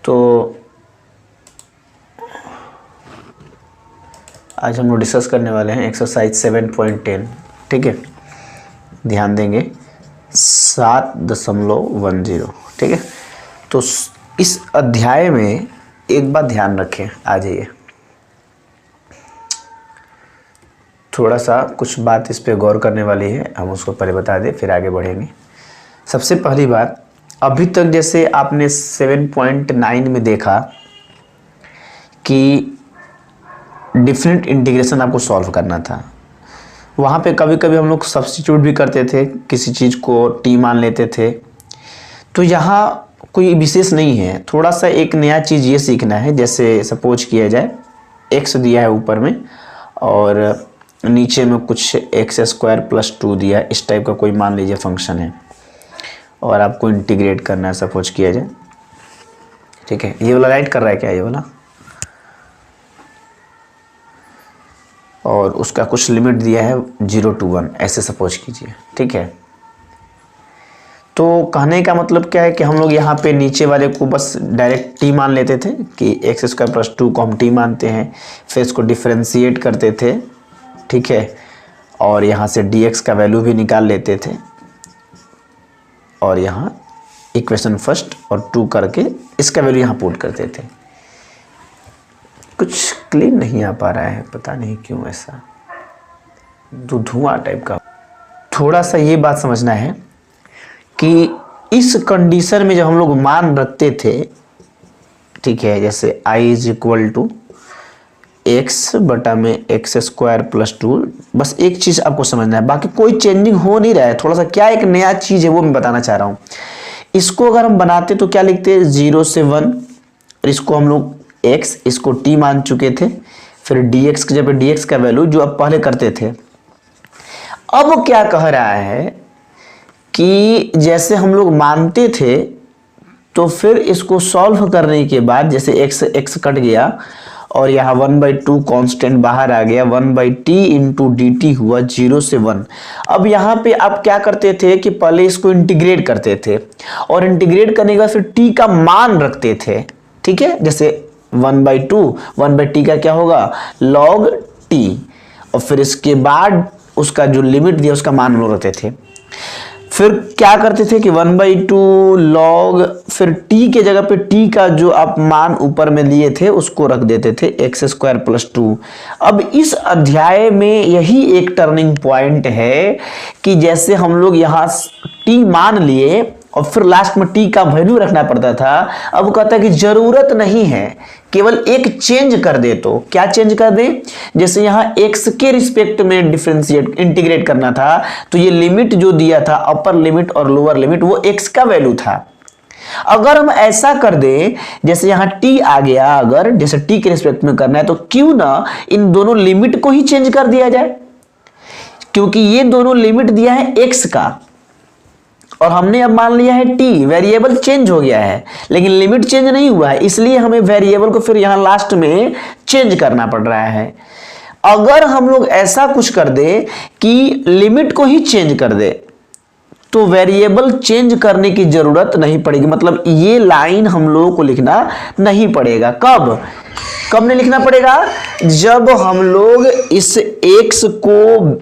तो आज हम लोग डिस्कस करने वाले हैं एक्सरसाइज 7.10। ठीक है, ध्यान देंगे 7.10। ठीक है, तो इस अध्याय में एक बात ध्यान रखें, आ जाइए थोड़ा सा कुछ बात इस पे गौर करने वाली है, हम उसको पहले बता दें फिर आगे बढ़ेंगे। सबसे पहली बात, अभी तक जैसे आपने 7.9 में देखा कि डिफरेंट इंटीग्रेशन आपको सॉल्व करना था। वहाँ पे कभी कभी हम लोग सब्स्टिट्यूट भी करते थे, किसी चीज़ को टी मान लेते थे। तो यहाँ कोई विशेष नहीं है, थोड़ा सा एक नया चीज़ ये सीखना है। जैसे सपोज किया जाए x दिया है ऊपर में और नीचे में कुछ x² + 2 दिया है, इस टाइप का कोई मान लीजिए फंक्शन है और आपको इंटीग्रेट करना है, सपोज किया जाए। ठीक है, ये वाला राइट कर रहा है क्या, ये वाला, और उसका कुछ लिमिट दिया है 0 to 1, ऐसे सपोज कीजिए। ठीक है, तो कहने का मतलब क्या है कि हम लोग यहाँ पे नीचे वाले को बस डायरेक्ट t मान लेते थे कि x² + 2 को हम t मानते हैं, फिर इसको डिफरेंशिएट करते थे। ठीक है, और यहाँ से dx का वैल्यू भी निकाल लेते थे और यहाँ इक्वेशन फर्स्ट और 2 करके इसका वैल्यू यहाँ पुट करते थे। कुछ क्लीन नहीं आ पा रहा है, पता नहीं क्यों ऐसा, धुआं टाइप का। थोड़ा सा ये बात समझना है कि इस कंडीशन में जब हम लोग मान रखते थे, ठीक है, जैसे i = x बटा में x² + 2, बस एक चीज़ आपको समझना है, बाकी कोई चेंजिंग हो नहीं रहा है। थोड़ा सा क्या एक नया चीज़ है वो मैं बताना चाह रहा हूँ। इसको अगर हम बनाते तो क्या लिखते, 0 से 1, और इसको हम लोग x, इसको t मान चुके थे, फिर dx की जगह dx का वैल्यू जो अब पहले करते थे। अब क्या कह रहा है कि जैसे हम लोग मानते थे तो फिर इसको सॉल्व करने के बाद जैसे x कट गया और यहाँ 1/2 कांस्टेंट बाहर आ गया, 1/t × dt हुआ 0 से 1। अब यहाँ पे आप क्या करते थे कि पहले इसको इंटीग्रेट करते थे और इंटीग्रेट करने के बाद फिर t का मान रखते थे। ठीक है, जैसे 1/2, 1/t का क्या होगा, log t, और फिर इसके बाद उसका जो लिमिट दिया उसका मान लोग रखते थे। फिर क्या करते थे कि 1/2 log, फिर t के जगह पे t का जो आप मान ऊपर में लिए थे उसको रख देते थे x² + 2। अब इस अध्याय में यही एक टर्निंग पॉइंट है कि जैसे हम लोग यहाँ t मान लिए और फिर लास्ट में t का वैल्यू रखना पड़ता था। अब वो कहता है कि जरूरत नहीं है, केवल एक चेंज कर दे। तो क्या चेंज कर दे, जैसे यहाँ x के रिस्पेक्ट में डिफरेंशिएट इंटीग्रेट करना था तो ये लिमिट जो दिया था अपर लिमिट और लोअर लिमिट वो x का वैल्यू था। अगर हम ऐसा कर दें, जैसे यहाँ t आ गया, अगर जैसे t के रिस्पेक्ट में करना है तो क्यों ना इन दोनों लिमिट को ही चेंज कर दिया जाए, क्योंकि ये दोनों लिमिट दिया है x का और हमने अब मान लिया है t, वेरिएबल चेंज हो गया है लेकिन लिमिट चेंज नहीं हुआ है, इसलिए हमें वेरिएबल को फिर यहाँ लास्ट में चेंज करना पड़ रहा है। अगर हम लोग ऐसा कुछ कर दे कि लिमिट को ही चेंज कर दे तो वेरिएबल चेंज करने की जरूरत नहीं पड़ेगी, मतलब ये लाइन हम लोगों को लिखना नहीं पड़ेगा। कब नहीं लिखना पड़ेगा, जब हम लोग इस x को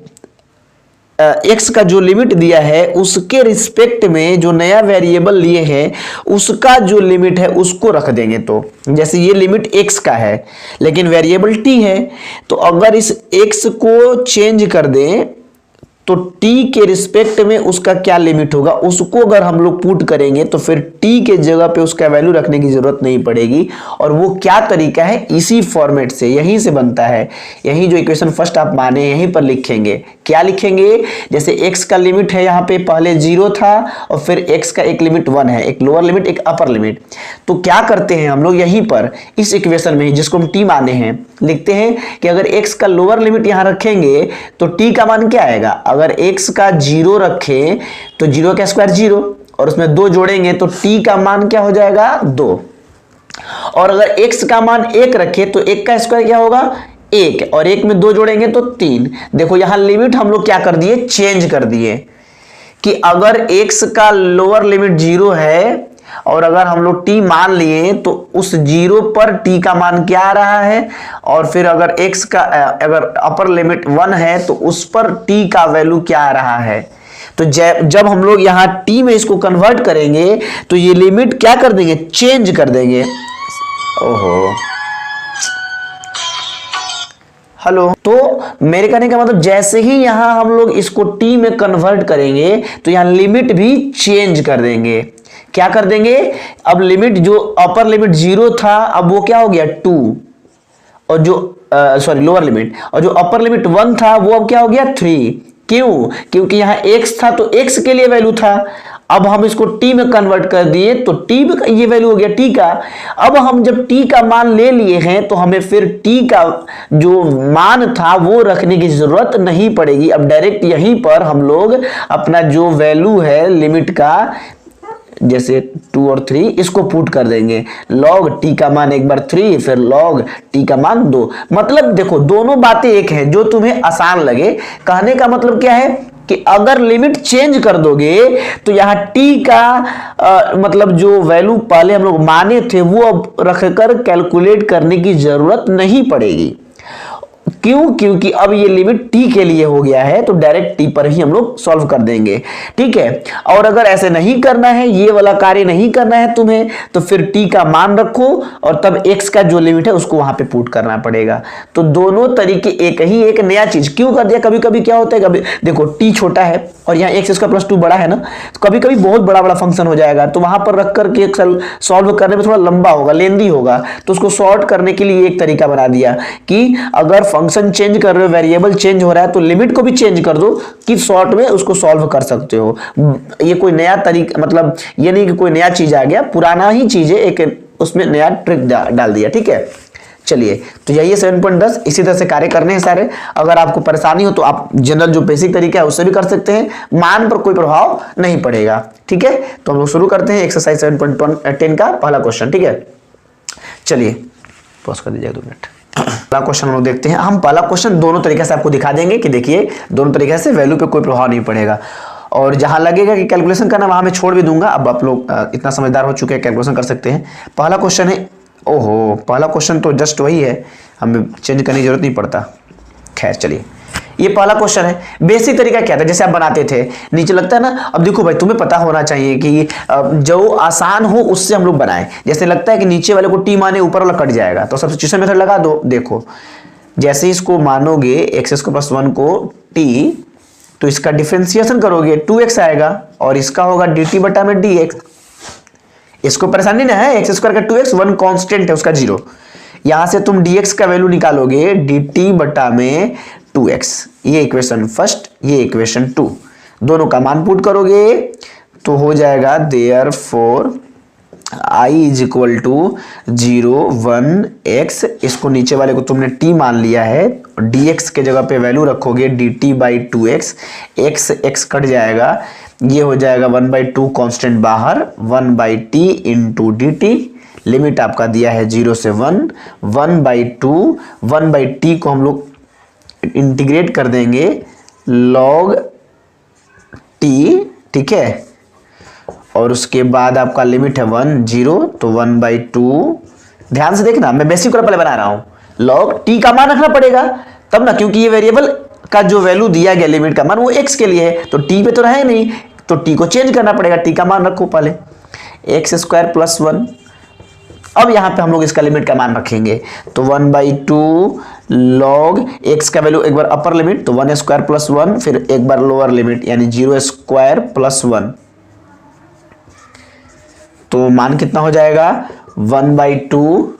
x का जो लिमिट दिया है उसके रिस्पेक्ट में जो नया वेरिएबल लिए हैं उसका जो लिमिट है उसको रख देंगे। तो जैसे ये लिमिट x का है लेकिन वेरिएबल t है, तो अगर इस x को चेंज कर दें तो t के रिस्पेक्ट में उसका क्या लिमिट होगा उसको अगर हम लोग पुट करेंगे तो फिर t के जगह पे उसका वैल्यू रखने की जरूरत नहीं पड़ेगी। और वो क्या तरीका है, इसी फॉर्मेट से, यहीं से बनता है। यही जो इक्वेशन फर्स्ट आप माने यहीं पर लिखेंगे। क्या लिखेंगे, जैसे x का लिमिट है यहाँ पे पहले 0 था और फिर x का एक लिमिट 1 है, एक लोअर लिमिट एक अपर लिमिट। तो क्या करते हैं हम लोग यहीं पर इस इक्वेशन में ही जिसको हम t माने हैं लिखते हैं कि अगर x का लोअर लिमिट यहाँ रखेंगे तो t का मान क्या आएगा, अगर x का 0 रखें तो 0 का स्क्वायर 0 और उसमें 2 जोड़ेंगे तो t का मान क्या हो जाएगा 2, और अगर x का मान 1 रखे तो 1 का स्क्वायर क्या होगा 1, और 1 में 2 जोड़ेंगे तो 3। देखो यहां लिमिट हम लोग क्या कर दिए, चेंज कर दिए कि अगर x का लोअर लिमिट 0 है और अगर हम लोग t मान लिए तो उस जीरो पर t का मान क्या आ रहा है, और फिर अगर x का अगर अपर लिमिट 1 है तो उस पर t का वैल्यू क्या आ रहा है। तो जब हम लोग यहाँ t में इसको कन्वर्ट करेंगे तो ये लिमिट क्या कर देंगे, चेंज कर देंगे। ओहो, हेलो, तो मेरे कहने का मतलब जैसे ही यहां हम लोग इसको t में कन्वर्ट करेंगे तो यहां लिमिट भी चेंज कर देंगे। क्या कर देंगे, अब लिमिट जो अपर लिमिट 0 था अब वो क्या हो गया 2, और जो सॉरी लोअर लिमिट, और जो अपर लिमिट 1 था वो अब क्या हो गया 3। क्यों, क्योंकि यहां x था तो x के लिए वैल्यू था, अब हम इसको t में कन्वर्ट कर दिए तो t में ये वैल्यू हो गया t का। अब हम जब t का मान ले लिए हैं तो हमें फिर t का जो मान था वो रखने की जरूरत नहीं पड़ेगी। अब डायरेक्ट यहीं पर हम लोग अपना जो वैल्यू है लिमिट का, जैसे 2 और 3 इसको पुट कर देंगे। log t का मान एक बार 3, फिर log t का मान 2। मतलब देखो दोनों बातें एक हैं, जो तुम्हें आसान लगे। कहने का मतलब क्या है कि अगर लिमिट चेंज कर दोगे तो यहां t का मतलब जो वैल्यू पहले हम लोग माने थे वो अब रखकर कैलकुलेट करने की जरूरत नहीं पड़ेगी। क्यों, क्योंकि अब ये लिमिट t के लिए हो गया है तो डायरेक्ट t पर ही हम लोग सॉल्व कर देंगे। ठीक है, और अगर ऐसे नहीं करना है, ये वाला कार्य नहीं करना है तुम्हें, तो फिर t का मान रखो और तब x का जो लिमिट है उसको वहां पे पुट करना पड़ेगा। तो दोनों तरीके एक ही, एक नया चीज क्यों कर दिया। कभी कभी क्या होता है, कभी देखो t छोटा है और यहाँ x स्क्वायर प्लस 2 बड़ा है ना, तो कभी कभी बहुत बड़ा बड़ा फंक्शन हो जाएगा, तो वहां पर रख करके सॉल्व करने में थोड़ा लंबा होगा, लेंदी होगा, तो उसको शॉर्ट करने के लिए एक तरीका बना दिया कि अगर फंक्शन चेंज कर रहे हो, वेरिएबल चेंज हो रहा है, तो लिमिट को भी चेंज कर दो कि शॉर्ट में उसको सॉल्व कर सकते हो। ये कोई नया तरीका, मतलब ये नहीं कि कोई नया चीज आ गया, पुराना ही चीज है, एक उसमें नया ट्रिक डाल दिया। ठीक है, चलिए, तो यही है 7.10। इसी तरह से कार्य करने हैं सारे। अगर आपको परेशानी हो तो आप जनरल जो बेसिक तरीका है उससे भी कर सकते हैं, मान पर कोई प्रभाव नहीं पड़ेगा। ठीक है, तो हम लोग शुरू करते हैं एक्सरसाइज 7.10 का पहला क्वेश्चन। ठीक है, चलिए पॉज कर दीजिए 2 मिनट। पहला क्वेश्चन हम लोग देखते हैं। हम पहला क्वेश्चन दोनों तरीके से आपको दिखा देंगे कि देखिए दोनों तरीके से वैल्यू पे कोई प्रभाव नहीं पड़ेगा, और जहां लगेगा कि कैलकुलेशन करना वहां मैं छोड़ भी दूंगा। अब आप लोग इतना समझदार हो चुके हैं, कैलकुलेशन कर सकते हैं। पहला क्वेश्चन है, ओहो पहला क्वेश्चन तो जस्ट वही है, हमें चेंज करने की जरूरत नहीं पड़ता। खैर चलिए, ये पहला क्वेश्चन है। बेसिक तरीका क्या था, जैसे आप बनाते थे नीचे लगता है ना। अब देखो भाई, तुम्हें पता होना चाहिए कि जो आसान हो उससे हम लोग बनाएं। जैसे लगता है कि नीचे वाले को टी माने ऊपर वाला कट जाएगा, तो सब्स्टिट्यूशन मेथड लगा दो। देखो जैसे इसको मानोगे एक्स स्क्वायर प्लस 1 को टी, तो इसका डिफरेंशिएशन करोगे 2x आएगा, और इसका होगा dt बटा में dx। इसको परेशानी ना है, एक्स स्क्वायर का 2x 1 कांस्टेंट है उसका 0, यहां से तुम dx का वैल्यू निकालोगे dt बटा में 2x। ये इक्वेशन फर्स्ट, ये इक्वेशन 2, दोनों का मान पुट करोगे तो हो जाएगा therefore i is equal to 0 1 x। इसको नीचे वाले को तुमने t मान लिया है, dx के जगह पे वैल्यू रखोगे dt by 2x, x cut जाएगा, ये हो जाएगा 1/2 कांस्टेंट बाहर, 1/t इंटू dt। लिमिट आपका दिया है 0 से 1, 1/2, 1/t को हम लोग इंटीग्रेट कर देंगे log t। ठीक है, और उसके बाद आपका लिमिट है 1 0, तो 1/2। ध्यान से देखना, मैं बेसिक वाला पहले बना रहा हूं। log t का मान रखना पड़ेगा तब ना, क्योंकि ये वेरिएबल का जो वैल्यू दिया गया लिमिट का मान वो x के लिए है, तो t पे तो रहे नहीं, तो t को चेंज करना पड़ेगा। t का मान रखो पहले एक्स स्क्वायर प्लस 1। अब यहां पे हम लोग इसका लिमिट का मान रखेंगे, तो 1/2 log x का वैल्यू एक बार अपर लिमिट तो 1 स्क्वायर प्लस 1, फिर एक बार लोअर लिमिट यानी 0 स्क्वायर प्लस 1, तो मान कितना हो जाएगा 1/2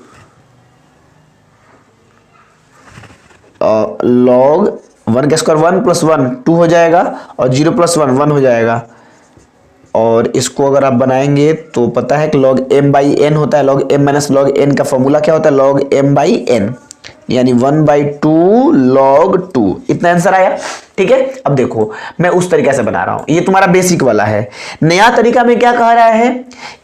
log 1 का स्क्वायर 1 प्लस 1 2 हो जाएगा, और 0 प्लस 1 1 हो जाएगा। और इसको अगर आप बनाएंगे तो पता है कि log m बाई n होता है, log m minus log n का फॉर्मूला क्या होता है, log m बाई n, यानी 1/2 log 2। इतना आंसर आया। ठीक है, अब देखो मैं उस तरीके से बना रहा हूं, ये तुम्हारा बेसिक वाला है। नया तरीका में क्या कह रहा है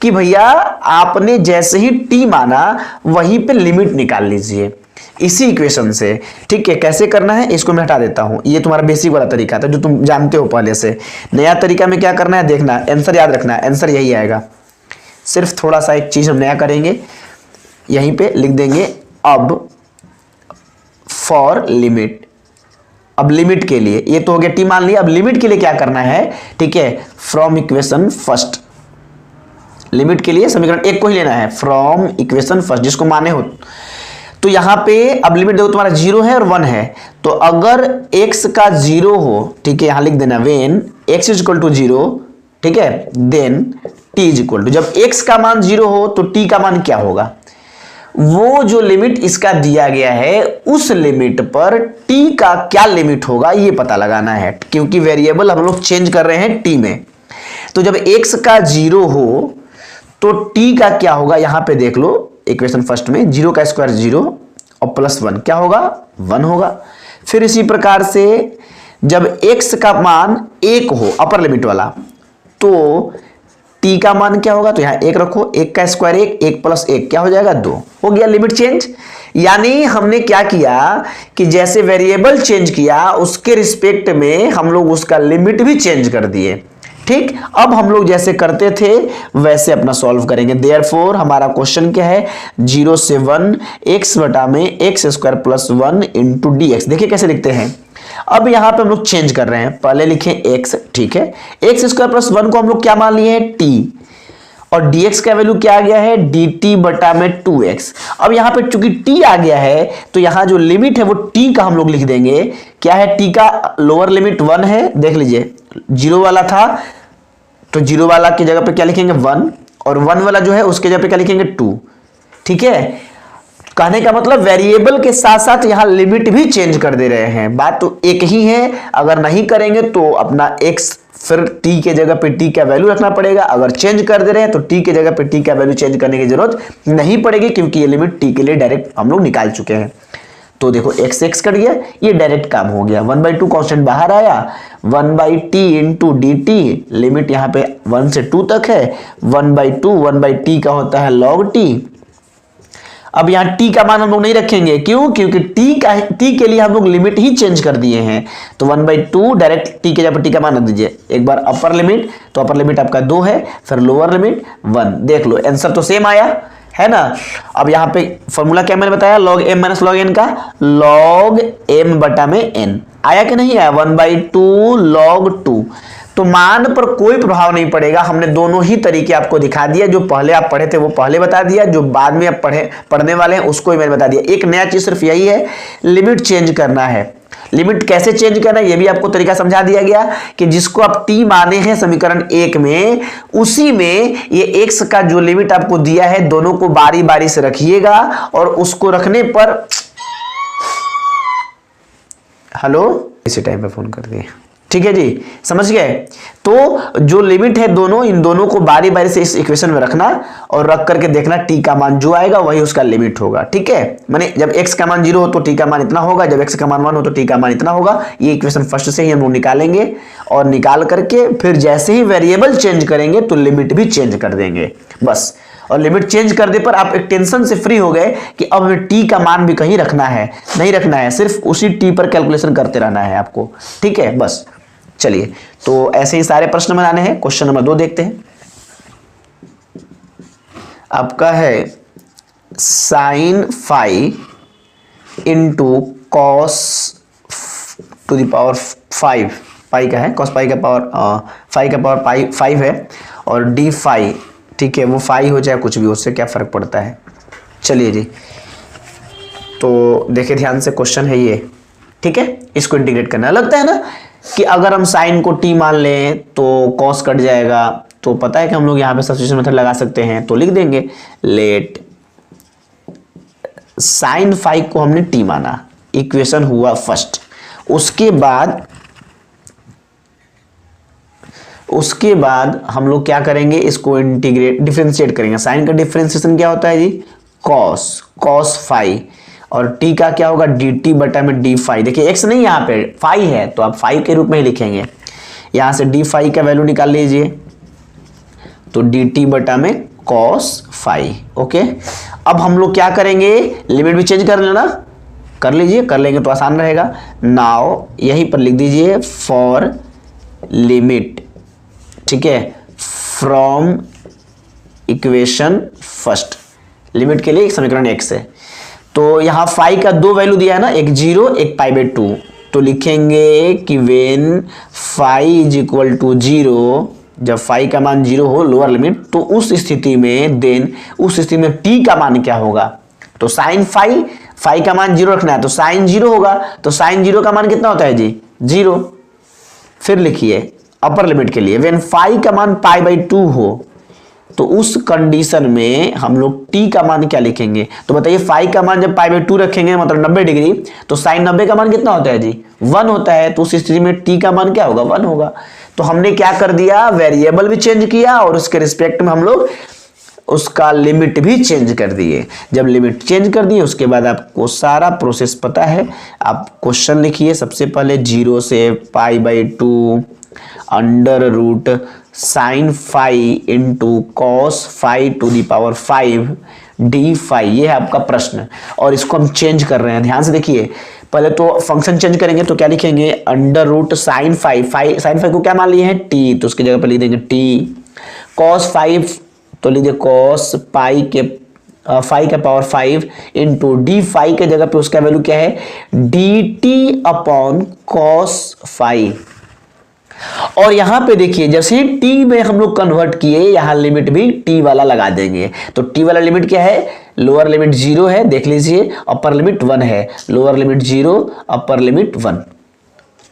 कि भैया आपने जैसे ही t माना वहीं पे लिमिट निकाल लीजिए इसी इक्वेशन से। ठीक है, कैसे करना है इसको मैं हटा देता हूं, ये तुम्हारा बेसिक वाला तरीका था जो तुम जानते हो पहले से। नया तरीका में क्या करना है देखना, आंसर याद रखना, आंसर यही आएगा। सिर्फ थोड़ा सा एक चीज हम नया करेंगे, यहीं पे लिख देंगे अब फॉर लिमिट। अब लिमिट के लिए ये तो हो गया टी मान लिया, अब लिमिट के लिए क्या करना है, ठीक है, फ्रॉम इक्वेशन फर्स्ट। लिमिट के लिए समीकरण एक को ही लेना है, फ्रॉम इक्वेशन फर्स्ट जिसको माने हो। तो यहां पे अब लिमिट देखो तुम्हारा 0 है और 1 है, तो अगर x का 0 हो, ठीक है, यहां लिख देना when x is equal to 0, ठीक है, then t is equal to, जब x का मान 0 हो तो t का मान क्या होगा, वो जो लिमिट इसका दिया गया है उस लिमिट पर t का क्या लिमिट होगा ये पता लगाना है, क्योंकि वेरिएबल हम लोग चेंज कर रहे हैं t में। तो जब x का 0 हो तो t का क्या होगा, यहां पे देख लो इक्वेशन फर्स्ट में 0 का स्क्वायर 0 और प्लस 1 क्या होगा, 1 होगा। फिर इसी प्रकार से जब x का मान 1 हो अपर लिमिट वाला तो t का मान क्या होगा, तो यहां 1 रखो, 1 का स्क्वायर 1, 1 प्लस 1 क्या हो जाएगा 2, हो गया लिमिट चेंज। यानी हमने क्या किया कि जैसे वेरिएबल चेंज किया उसके रिस्पेक्ट में हम लोग उसका लिमिट भी चेंज कर दिए। ठीक, अब हम लोग जैसे करते थे वैसे अपना सॉल्व करेंगे। देयरफॉर हमारा क्वेश्चन क्या है, 0 से 1 x बटा में x square plus 1 into D x. देखिए कैसे लिखते हैं, अब यहां पे हम लोग चेंज कर रहे हैं, पहले लिखे x, ठीक है, एक्स स्क्वायर प्लस 1 को हम लोग क्या मान लिए हैं t, और dx का वैल्यू क्या आ गया है dt बटा में 2x। अब यहां पे चूंकि t आ गया है तो यहां जो लिमिट है वो t का हम लोग लिख देंगे, क्या है t का लोअर लिमिट 1 है, देख लीजिए 0 वाला था तो 0 वाला की जगह पे क्या लिखेंगे 1, और 1 वाला जो है उसके जगह पे क्या लिखेंगे 2। ठीक है, कहने का मतलब वेरिएबल के साथ साथ यहां लिमिट भी चेंज कर दे रहे हैं, बात तो एक ही है। अगर नहीं करेंगे तो अपना x फिर t के जगह पे t का वैल्यू रखना पड़ेगा, अगर चेंज कर दे रहे हैं तो t के जगह पे t का वैल्यू चेंज करने की जरूरत नहीं पड़ेगी, क्योंकि ये लिमिट t के लिए डायरेक्ट हम लोग निकाल चुके हैं। तो देखो x x कट गया, ये डायरेक्ट काम हो गया, 1/2 कांस्टेंट बाहर आया, 1/t into D T, limit यहाँ पे 1 से 2 तक है, 1/2 1/t का होता है log t। अब यहाँ t का मान हम लोग नहीं रखेंगे, क्यों, क्योंकि t के लिए हम लोग लिमिट ही चेंज कर दिए हैं, तो 1/2 डायरेक्ट t के जगह t का मान रख दीजिए। एक बार अपर लिमिट, तो अपर लिमिट आपका 2 है, फिर लोअर लिमिट 1, देख लो आंसर तो सेम आया है ना। अब यहाँ पे फॉर्मूला क्या मैंने बताया, log m minus log n का, log m बटा में n आया कि नहीं आया, 1/2 log 2। तो मान पर कोई प्रभाव नहीं पड़ेगा, हमने दोनों ही तरीके आपको दिखा दिया, जो पहले आप पढ़े थे वो पहले बता दिया, जो बाद में आप पढ़ने वाले हैं उसको ही मैंने बता दिया। एक नया चीज सिर्फ यही है, लिमिट चेंज करना है। लिमिट कैसे चेंज करना है ये भी आपको तरीका समझा दिया गया, कि जिसको आप t माने हैं समीकरण 1 में, उसी में ये x का जो लिमिट आपको दिया है दोनों को बारी बारी से रखिएगा, और उसको रखने पर हेलो इसी टाइम पे फोन कर दिए, ठीक है जी, समझ गए। तो जो लिमिट है दोनों, इन दोनों को बारी बारी से इस इक्वेशन में रखना और रख करके देखना t का मान जो आएगा वही उसका लिमिट होगा। ठीक है, माने जब x का मान 0 हो तो t का मान इतना होगा, जब x का मान 1 हो तो t का मान इतना होगा। ये इक्वेशन फर्स्ट से ही हम लोग निकालेंगे, और निकाल करके फिर जैसे ही वेरिएबल चेंज करेंगे तो लिमिट भी चेंज कर देंगे बस। और लिमिट चेंज कर दे पर आप एक टेंशन से फ्री हो गए कि अब हमें t का मान भी कहीं रखना है, नहीं रखना है, सिर्फ उसी t पर कैलकुलेशन करते रहना है आपको। ठीक है, बस चलिए, तो ऐसे ही सारे प्रश्न बनाने हैं। क्वेश्चन नंबर 2 देखते हैं, आपका है sine phi into cos to the power 5, pi का है, कॉस पाई का पावर फाई का पावर पाई 5 है, और डी फाई, ठीक है, वो फाई हो जाए कुछ भी, उससे क्या फर्क पड़ता है। चलिए जी, तो देखिए ध्यान से, क्वेश्चन है ये, ठीक है, इसको इंटीग्रेट करना। लगता है ना कि अगर हम साइन को t मान लें तो कॉस कट जाएगा, तो पता है कि हम लोग यहाँ पे सब्स्टिट्यूशन मेथड लगा सकते हैं, तो लिख देंगे लेट साइन फाई को हमने t माना, इक्वेशन हुआ फर्स्ट। उसके बाद हम लोग क्या करेंगे, इसको इंटीग्रेट डिफरेंशिएट करेंगे। साइन का डिफरेंशिएशन क्या होता है जी, कॉस फाई, और t का क्या होगा dt बटा में डी फाई। देखिए x नहीं यहाँ पे फाई है, तो आप फाई के रूप में ही लिखेंगे, यहां से डी फाई का वैल्यू निकाल लीजिए, तो dt बटा में कॉस फाई। ओके, अब हम लोग क्या करेंगे, लिमिट भी चेंज कर लेना, कर लीजिए, कर लेंगे तो आसान रहेगा। नाउ यहीं पर लिख दीजिए फॉर लिमिट, ठीक है, फ्रॉम इक्वेशन फर्स्ट, लिमिट के लिए एक समीकरण x है। तो यहाँ फाई का दो वैल्यू दिया है ना, एक 0 एक π/2, तो लिखेंगे कि when phi is equal to 0, जब फाई का मान 0 हो लोअर लिमिट, तो उस स्थिति में देन उस स्थिति में t का मान क्या होगा, तो साइन फाई का मान 0 रखना है तो साइन 0 होगा, तो साइन 0 का मान कितना होता है जी 0। फिर लिखिए अपर लिमिट के लिए वेन फाई का मान π/2 हो, तो उस कंडीशन में हम लोग t का मान क्या लिखेंगे, तो बताइए फाई का मान जब π/2 रखेंगे मतलब 90 डिग्री, तो साइन 90 का मान कितना होता है जी 1 होता है, तो उस स्थिति में t का मान क्या होगा 1 होगा। तो हमने क्या कर दिया, वेरिएबल भी चेंज किया और उसके रिस्पेक्ट में हम लोग उसका लिमिट भी चेंज कर दिए। जब लिमिट चेंज कर दिए उसके बाद आपको सारा प्रोसेस पता है। आप क्वेश्चन लिखिए, सबसे पहले 0 से π/2 under root sine phi into cos phi to the power 5 d phi, ये है आपका प्रश्न और इसको हम चेंज कर रहे हैं। ध्यान से देखिए, पहले तो फंक्शन चेंज करेंगे तो क्या लिखेंगे, अंडर रूट साइन फाई को क्या मान लिए हैं टी, तो उसकी जगह पर लिख देंगे टी, कॉस 5 तो लीजिए कॉस पाई के फाई का पावर 5 इंटू डी फाई के जगह पे उसका वैल्यू क्या है डी टी अपॉन कॉस 5। और यहां पे देखिए जैसे ही टी में हम लोग कन्वर्ट किए, यहां लिमिट भी टी वाला लगा देंगे। तो टी वाला लिमिट क्या है, लोअर लिमिट 0 है, देख लीजिए, अपर लिमिट 1 है, लोअर लिमिट 0 अपर लिमिट 1।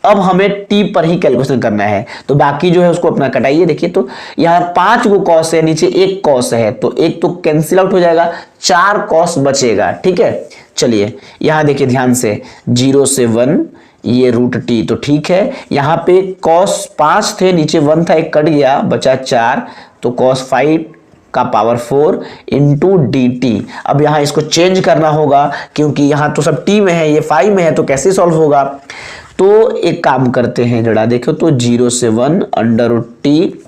अब हमें टी पर ही कैलकुलेशन करना है, तो बाकी जो है उसको अपना कटाइए। देखिए तो यहाँ 5 को कॉस है, नीचे एक कॉस है, तो एक तो कैंसिल आउट हो जाएगा, 4 कॉस बचेगा। ठीक है, चलिए यहाँ देखिए ध्यान से, 0 से 1 ये रूट टी, तो ठीक है। यहाँ पे कॉस 5 थे, नीचे 1 था, एक कट गया, बचा 4, तो कॉस 5 का पावर 4 इंटू डी टी। अब यहाँ इसको चेंज करना होगा क्योंकि यहाँ तो सब टी में है, ये 5 में है, तो कैसे सॉल्व होगा। तो एक काम करते हैं जरा, देखो तो 0 से 1 अंडर रूट टी,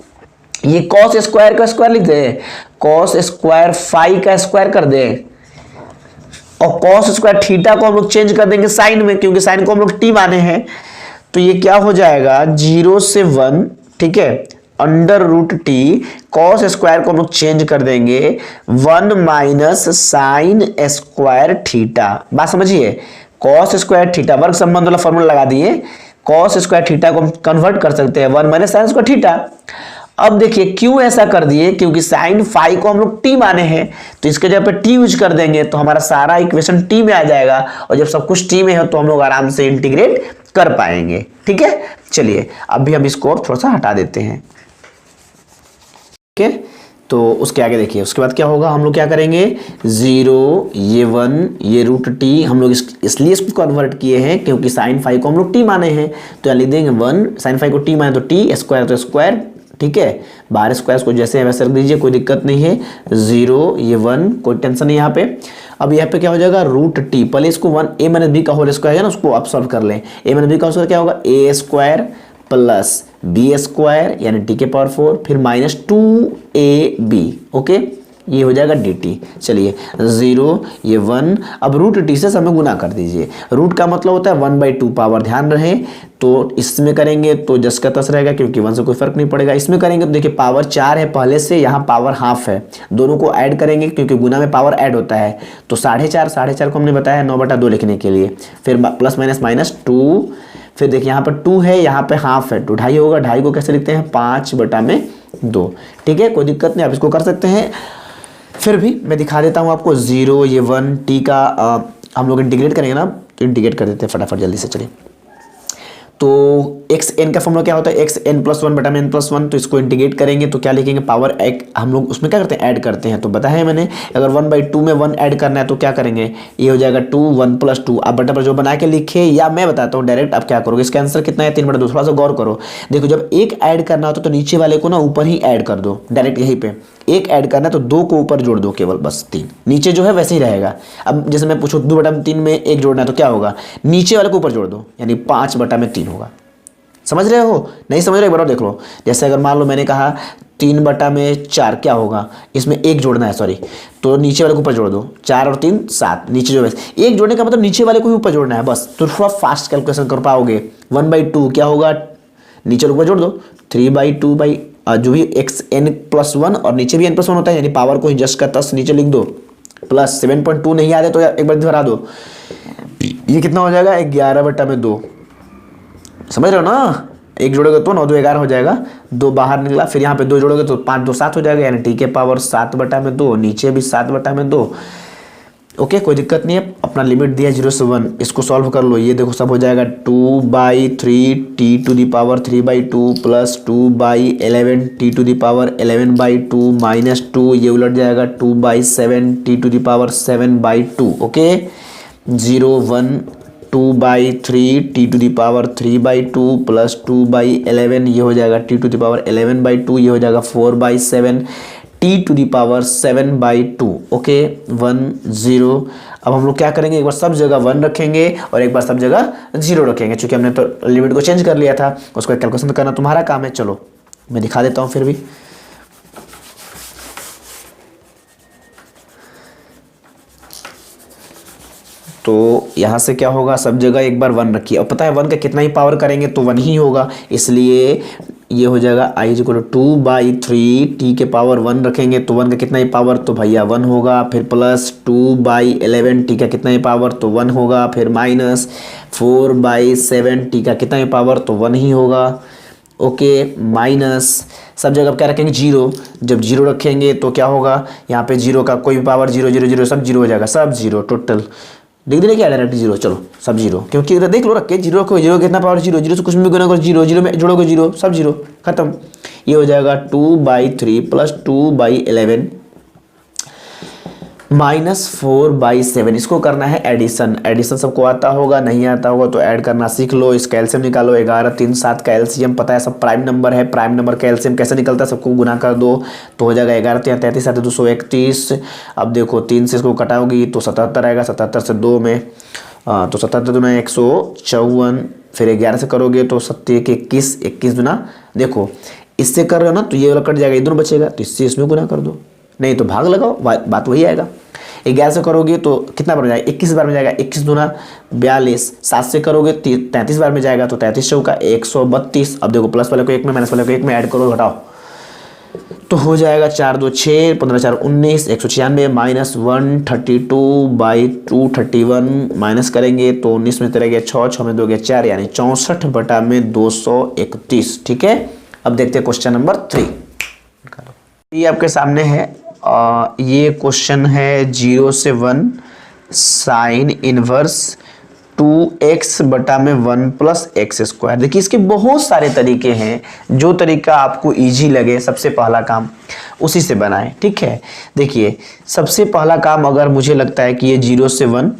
ये कॉस स्क्वायर का स्क्वायर लिख दे, कॉस स्क्वायर 5 का स्क्वायर कर दे, और कॉस स्क्वायर थीटा को हम लोग चेंज कर देंगे साइन में, क्योंकि साइन को हम लोग टी माने हैं। तो ये क्या हो जाएगा 0 से 1, ठीक है, under root T, cos square को हम लोग चेंज कर देंगे 1 माइनस साइन स्क्वायर थीटा। बात समझिए, कॉस स्क्वायर थीटा वर्ग संबंध वाला फॉर्मूला लगा दिए, कॉस स्क्वायर थीटा को हम कन्वर्ट कर सकते हैं 1 माइनस साइन स्क्वायर थीटा। अब देखिए क्यों ऐसा कर दिए, क्योंकि साइन फाई को हम लोग टी माने हैं, तो इसके जगह पे टी यूज कर देंगे तो हमारा सारा इक्वेशन टी में आ जाएगा, और जब सब कुछ टी में है तो हम लोग आराम से इंटीग्रेट कर पाएंगे। ठीक है, चलिए अभी हम इसको थोड़ा सा हटा देते हैं। ठीक है, तो उसके आगे देखिए, उसके बाद क्या होगा, हम लोग क्या करेंगे 0 ये 1 ये रूट टी, हम लोग इसलिए इसको कन्वर्ट किए हैं क्योंकि साइन फाई को हम लोग टी माने हैं, तो यहाँ लिख देंगे 1, साइन फाई को टी माने तो टी, स्क्वायर तो स्क्वायर, ठीक है, बाहर स्क्वायर को जैसे है वैसे रख दीजिए, कोई दिक्कत नहीं है। 0 ये 1, कोई टेंशन नहीं यहाँ पे। अब यहाँ पे क्या हो जाएगा रूट टी, पहले इसको 1 a माइनस बी का होल स्क्वायर है ना, उसको आप सॉल्व कर लें। a माइनस बी का होल स्क्वायर क्या होगा, a square plus B square यानी टी के पावर 4, फिर माइनस 2ab, ओके, ये हो जाएगा dt। चलिए 0 ये 1, अब रूट टी से हमें गुना कर दीजिए। रूट का मतलब होता है 1/2 पावर, ध्यान रहे, तो इसमें करेंगे तो जस का तस रहेगा क्योंकि 1 से कोई फर्क नहीं पड़ेगा। इसमें करेंगे तो देखिए पावर 4 है पहले से, यहाँ पावर हाफ है, दोनों को ऐड करेंगे क्योंकि गुना में पावर ऐड होता है, तो 4.5 को हमने बताया 9/2 लिखने के लिए, फिर प्लस माइनस माइनस 2, फिर देखिए यहाँ पर 2 है, यहाँ पे हाफ है, तो 2.5 होगा, 2.5 को कैसे लिखते हैं 5/2। ठीक है, कोई दिक्कत नहीं, आप इसको कर सकते हैं। फिर भी मैं दिखा देता हूँ आपको, 0 ये 1 टी का हम लोग इंटीग्रेट करेंगे ना, तो इंटीग्रेट कर देते हैं फटाफट जल्दी से। चलिए, तो एक्स एन का फॉर्मूला क्या होता है, एक्स एन प्लस 1 बटा में एन प्लस 1, तो इसको इंटीग्रेट करेंगे तो क्या लिखेंगे पावर एक, हम लोग उसमें क्या करते हैं ऐड करते हैं, तो बताया है मैंने, अगर 1/2 में 1 ऐड करना है तो क्या करेंगे, ये हो जाएगा 2, 1 + 2। आप बटा पर जो बना के लिखे या मैं बताता हूँ डायरेक्ट आप क्या करोगे, इसका आंसर कितना है 3/2। थोड़ा सा गौर करो, देखो जब एक ऐड करना होता तो नीचे वाले को ना ऊपर ही ऐड कर दो, डायरेक्ट यहीं पे एक ऐड करना है तो 2 को ऊपर जोड़ दो केवल, बस 3 नीचे जो है वैसे ही रहेगा। अब जैसे मैं पूछूं 2/3 में 1 जोड़ना है तो क्या होगा, नीचे वाले को ऊपर जोड़ दो, यानी 5/3 होगा। समझ रहे हो, नहीं समझ रहे एक बार और देख लो। जैसे अगर मान लो मैंने कहा 3/4 क्या होगा, इसमें 1 जोड़ना है, सॉरी, तो नीचे वाले को ऊपर जोड़ दो, 4 और 3 7, नीचे जो वैसे 1 जोड़ने का मतलब नीचे वाले को ही ऊपर जोड़ना है बस, तो थोड़ा फास्ट कैलकुलेशन कर पाओगे। 1/2 क्या होगा, नीचे वाले ऊपर जोड़ दो, 3/2 जो भी एक्स एन प्लस वन और नीचे भी एन प्लस वन होता है, यानी पावर को ही जस्ट का तस नीचे लिख दो, प्लस 7.2 नहीं याद है तो एक बार दोहरा दो, ये कितना हो जाएगा 11/2, समझ रहे हो ना, एक जोड़ोगे तो 9 2 11 हो जाएगा, 2 बाहर निकला, फिर यहाँ पे 2 जोड़ोगे तो 5 2 7 हो जाएगा, यानी टी के पावर 7/2, नीचे भी 7/2। ओके, कोई दिक्कत नहीं है, अपना लिमिट दिया 0 से 1, इसको सॉल्व कर लो, ये देखो सब हो जाएगा 2/3 T to the power 3/2 plus 2/11 T to the power 11/2 minus 2, ये उलट जाएगा 2/7 T to the power 7/2। Okay, 0 1 2/3 T to the power 3/2 plus 2/11, ये हो जाएगा टी टू दी पावर 11/2, ये हो जाएगा 4/7 T to the power 7/2। Okay, 1 0। अब हम लोग क्या करेंगे, एक बार सब जगह 1 रखेंगे और एक बार सब जगह 0 रखेंगे, क्योंकि हमने तो लिमिट को चेंज कर लिया था, उसको कैलकुलेशन करना तुम्हारा काम है। चलो मैं दिखा देता हूँ फिर भी। तो यहाँ से क्या होगा, सब जगह एक बार 1 रखिए, और पता है 1 का कितना ही पावर करेंगे तो 1 ही होगा, इसलिए ये हो जाएगा i = 2/3 टी के पावर 1 रखेंगे तो 1 का कितना ही पावर, तो भैया 1 होगा, फिर प्लस 2/11 टी का कितना ही पावर, तो 1 होगा, फिर माइनस 4/7 टी का कितना ही पावर, तो 1 ही होगा। ओके, माइनस सब जगह क्या रखेंगे 0, जब 0 रखेंगे तो क्या होगा, यहाँ पे 0 का कोई भी पावर 0 0 0 सब 0 हो जाएगा, सब 0 टोटल, देख दे क्या डायरेक्ट 0, चलो सब 0, क्योंकि इधर देख लो रख के 0 को 0 कितना पावर 0 0 से कुछ भी गुना करो 0 0 में जोड़ोगे 0 सब 0 खत्म। ये हो जाएगा 2/3 प्लस 2/11 माइनस 4/7, इसको करना है एडिशन। एडिशन सबको आता होगा, नहीं आता होगा तो ऐड करना सीख लो। इस कैल्शियम निकालो, 11 3 7 का एलसीएम पता है, सब प्राइम नंबर है, प्राइम नंबर का एलसीएम कैसे निकलता है, सबको गुना कर दो तो हो जाएगा 11 3 33 7 231। अब देखो 3 से इसको कटाओगी तो 77 आएगा, 77 से 2 में तो 77 दूना 154, फिर 11 से करोगे तो 7 1 21, 21 दूना देखो इससे कर रहे हो ना तो ये वाला कट जाएगा, ये दोनों बचेगा तो इससे इसमें गुना कर दो, नहीं तो भाग लगाओ, बात वही आएगा। 11 से करोगे तो कितना बार में जाएगा, 21 बार में जाएगा, 21 दूना 42, 7 से करोगे 33 बार में जाएगा तो 33 चौका 132। अब देखो प्लस वाले को 1 में माइनस वाले को 1 में ऐड करो घटाओ तो हो जाएगा 4 2 6 15 4 19 196 माइनस 132/231 माइनस करेंगे तो 19 में करेंगे 6 6 में दोगे 4 यानी 64/231। ठीक है, अब देखते हैं क्वेश्चन नंबर 3। ये आपके सामने है, ये क्वेश्चन है 0 से 1 साइन इनवर्स 2x बटा में 1 प्लस एक्स स्क्वायर। देखिए इसके बहुत सारे तरीके हैं, जो तरीका आपको इजी लगे सबसे पहला काम उसी से बनाएं। ठीक है, देखिए सबसे पहला काम अगर मुझे लगता है कि ये 0 से 1,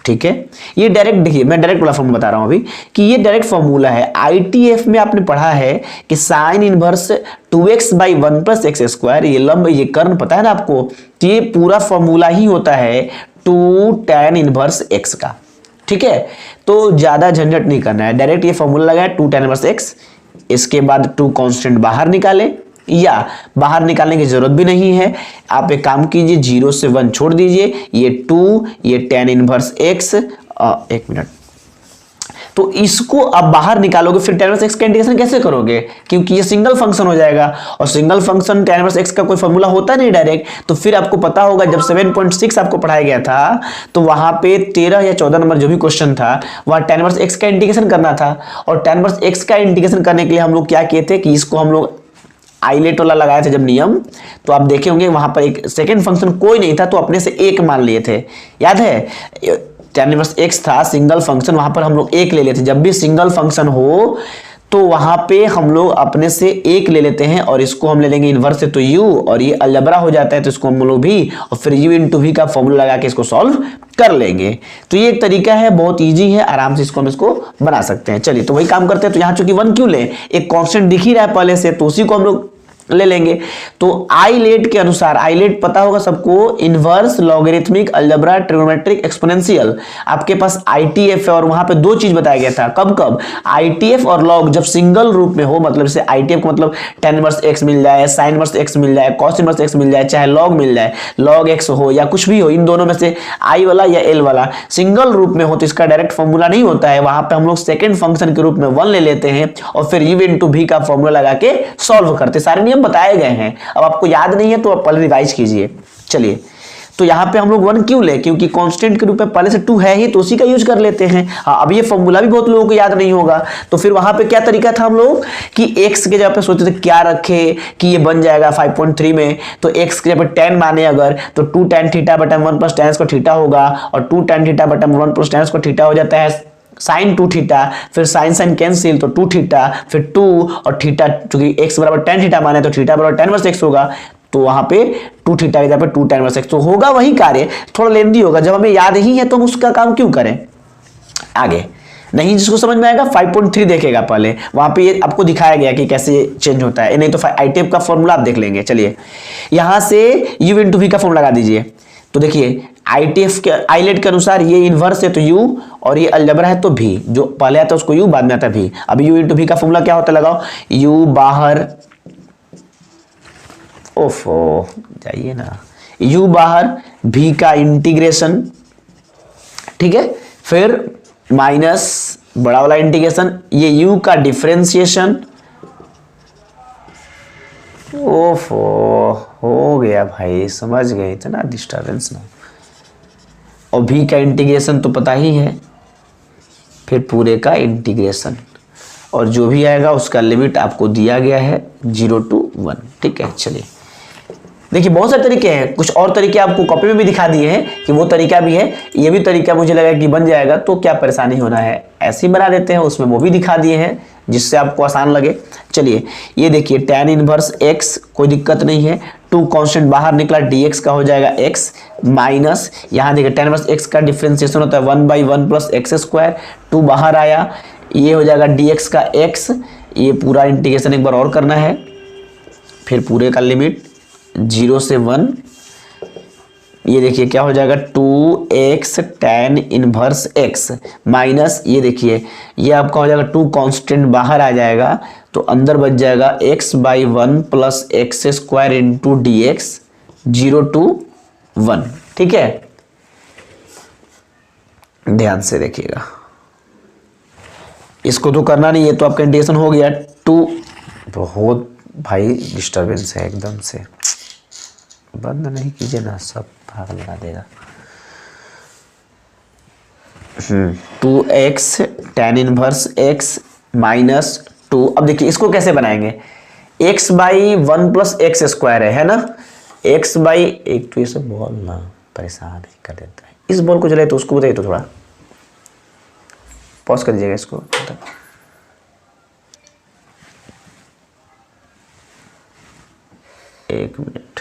ठीक है, ये डायरेक्ट, देखिए मैं डायरेक्ट वाला फॉर्मूला बता रहा हूं अभी कि ये डायरेक्ट फॉर्मूला है। ITF में आपने पढ़ा है कि sine inverse 2x/1 plus x square, ये लंब ये कर्ण पता है ना आपको, तो ये पूरा फॉर्मूला ही होता है 2 tan इनवर्स x का। ठीक है, तो ज्यादा झंझट नहीं करना है, डायरेक्ट ये फॉर्मूला लगाए 2 tan इनवर्स x, इसके बाद 2 कांस्टेंट बाहर निकाले, या बाहर निकालने की जरूरत भी नहीं है, आप एक काम कीजिए 0 से 1 छोड़ दीजिए, ये 2 ये tan इनवर्स x, एक मिनट, तो इसको अब बाहर निकालोगे फिर tan इनवर्स x का इंटीग्रेशन कैसे करोगे, क्योंकि ये सिंगल फंक्शन हो जाएगा और single function tan inverse x का कोई फॉर्मूला होता नहीं डायरेक्ट। तो फिर आपको पता होगा जब 7.6 आपको पढ़ाया गया था तो वहां पे 13 या 14 नंबर जो भी क्वेश्चन था वहां tan इनवर्स x का इंटीग्रेशन करना था, और tan इनवर्स x का इंटीग्रेशन करने के लिए हम लोग क्या किए थे कि इसको हम लोग आइलेट वाला लगाए थे जब नियम, तो आप देखे होंगे वहां पर एक सेकंड फंक्शन कोई नहीं था तो अपने से 1 मान लिए थे, याद है, tan इनवर्स x था सिंगल फंक्शन, वहां पर हम लोग 1 ले लेते, जब भी सिंगल फंक्शन हो तो वहां पे हम लोग अपने से 1 ले लेते हैं और इसको हम ले लेंगे इनवर्स से तो u, और ये अलजबरा हो जाता है तो इसको हम लोग भी, और फिर u इंटू v का फॉर्मूला लगा के इसको सॉल्व कर लेंगे। तो ये एक तरीका है, बहुत इजी है, आराम से इसको हम इसको बना सकते हैं। चलिए तो वही काम करते हैं। तो यहाँ चूंकि 1 क्यों ले, एक कांस्टेंट दिख ही रहा है पहले से, तो उसी को हम लोग ले लेंगे। तो आइलेट के अनुसार, आइलेट पता होगा सबको, inverse logarithmic algebra trigonometric exponential. आपके पास आईटीएफ है और वहां पे दो चीज बताया गया था, कब कब, आईटीएफ और लॉग जब सिंगल रूप में हो, मतलब जैसे आईटीएफ का मतलब tan इनवर्स x मिल जाए, sin इनवर्स x मिल जाए, cos इनवर्स x मिल जाए, चाहे लॉग मिल जाए, लॉग x हो या कुछ भी हो, इन दोनों में से i वाला या l वाला सिंगल रूप में हो तो इसका डायरेक्ट फॉर्मूला नहीं होता है, वहां पे हम लोग सेकंड फंक्शन के रूप में 1 ले लेते हैं और फिर u इंटू v का फॉर्मूला लगा के सॉल्व करते। सारे नियम बताए गए हैं, अब आपको याद नहीं है तो आप पहले रिवाइज कीजिए। चलिए, तो यहाँ पे हम लोग 1 क्यों ले, क्योंकि कांस्टेंट के रूप में पहले से 2 है ही, तो उसी का यूज कर लेते हैं। हाँ, अब ये फॉर्मूला भी बहुत लोगों को याद नहीं होगा, तो फिर वहां पे क्या तरीका था हम लोग कि x के जगह पे सोचते थे क्या रखे कि ये बन जाएगा 5.3 में, तो x के जगह पे 10 माने अगर, तो 2 tan थीटा बटा 1 प्लस tan स्क्वायर थीटा होगा, और 2 tan थीटा बटा 1 प्लस tan स्क्वायर थीटा हो जाता है साइन 2 थीटा, फिर साइन साइन कैंसिल तो 2 थीटा, फिर 2 और थीटा, चूंकि x बराबर tan थीटा माने तो थीटा बराबर tan इनवर्स x होगा, तो वहां पे 2 थीटा की जगह पे 2 tan इनवर्स x, तो होगा वही कार्य, थोड़ा लेंदी होगा, जब हमें याद ही है तो हम उसका काम क्यों करें। आगे नहीं, जिसको समझ में आएगा 5.3 देखेगा पहले, वहां पे ये आपको दिखाया गया कि कैसे चेंज होता है, नहीं तो आईटीएफ का फॉर्मूला आप देख लेंगे। चलिए, यहां से u इंटू वी का फॉर्मूला लगा दीजिए, तो देखिए आईटीएफ के आइलेट के अनुसार ये इनवर्स है तो u और ये अलजेब्रा है तो v, जो पहले आता है उसको u बाद में आता है v। अब u इंटू वी का फॉर्मूला क्या होता है, लगाओ, u बाहर, ओफो जाइए ना, u बाहर, v का इंटीग्रेशन, ठीक है, फिर माइनस बड़ा वाला इंटीग्रेशन, ये u का डिफरेंशिएशन, ओफो हो गया भाई, समझ गए, इतना डिस्टर्बेंस ना, और v का इंटीग्रेशन तो पता ही है, फिर पूरे का इंटीग्रेशन, और जो भी आएगा उसका लिमिट आपको दिया गया है 0 to 1, ठीक है। चलिए देखिए, बहुत सारे तरीके हैं, कुछ और तरीके आपको कॉपी में भी दिखा दिए हैं कि वो तरीका भी है, ये भी तरीका मुझे लगा कि बन जाएगा तो क्या परेशानी होना है, ऐसे ही बना देते हैं, उसमें वो भी दिखा दिए हैं जिससे आपको आसान लगे। चलिए ये देखिए, tan इनवर्स x, कोई दिक्कत नहीं है, 2 कांस्टेंट बाहर निकला, dx का हो जाएगा x माइनस, यहाँ देखिए tan इनवर्स x का डिफरेंशिएशन होता है 1/1 प्लस एक्स स्क्वायर, 2 बाहर आया, ये हो जाएगा dx का x, ये पूरा इंटीग्रेशन एक बार और करना है, फिर पूरे का लिमिट 0 से 1, ये देखिए क्या हो जाएगा 2x tan inverse x minus, ये देखिए ये आपका हो जाएगा 2 कांस्टेंट बाहर आ जाएगा, तो अंदर बच जाएगा x/1 plus x square into D x, 0 to 1, ठीक है। ध्यान से देखिएगा, इसको तो करना नहीं है, तो आपका इंटीग्रेशन हो गया 2, बहुत भाई डिस्टर्बेंस है एकदम से, बंद नहीं कीजिए ना, सब भाग लगा देगा। 2x tan inverse x minus 2, अब देखिए इसको कैसे बनाएंगे, x/1 प्लस एक्स स्क्वायर है ना, x बाई, एक तो ये सब बॉल ना परेशान ही कर देता है, इस बॉल को जलाए तो उसको बताइए, तो थोड़ा पॉज कर दीजिएगा इसको, एक मिनट,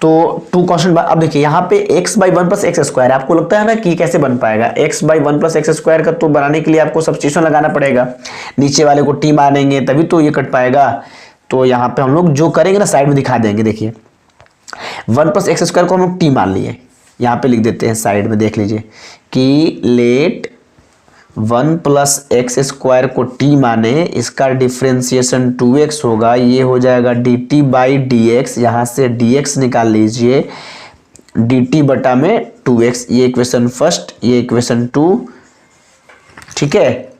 तो 2 कांस्टेंट, अब देखिए यहाँ पे x/1 प्लस एक्स स्क्वायर, आपको लगता है ना कि कैसे बन पाएगा, x/1 प्लस एक्स स्क्वायर का तो बनाने के लिए आपको सब्स्टिट्यूशन लगाना पड़ेगा, नीचे वाले को t मानेंगे तभी तो ये कट पाएगा, तो यहाँ पे हम लोग जो करेंगे ना साइड में दिखा देंगे। देखिए 1 प्लस एक्स स्क्वायर को हम लोग t मान लिए, यहाँ पे लिख देते हैं साइड में, देख लीजिए कि लेट 1 प्लस एक्स स्क्वायर को t माने, इसका डिफ्रेंसिएशन 2x होगा, ये हो जाएगा dt बाई डी एक्स, यहाँ से dx निकाल लीजिए, dt बटा में 2x, ये इक्वेशन फर्स्ट, ये इक्वेशन 2, ठीक है।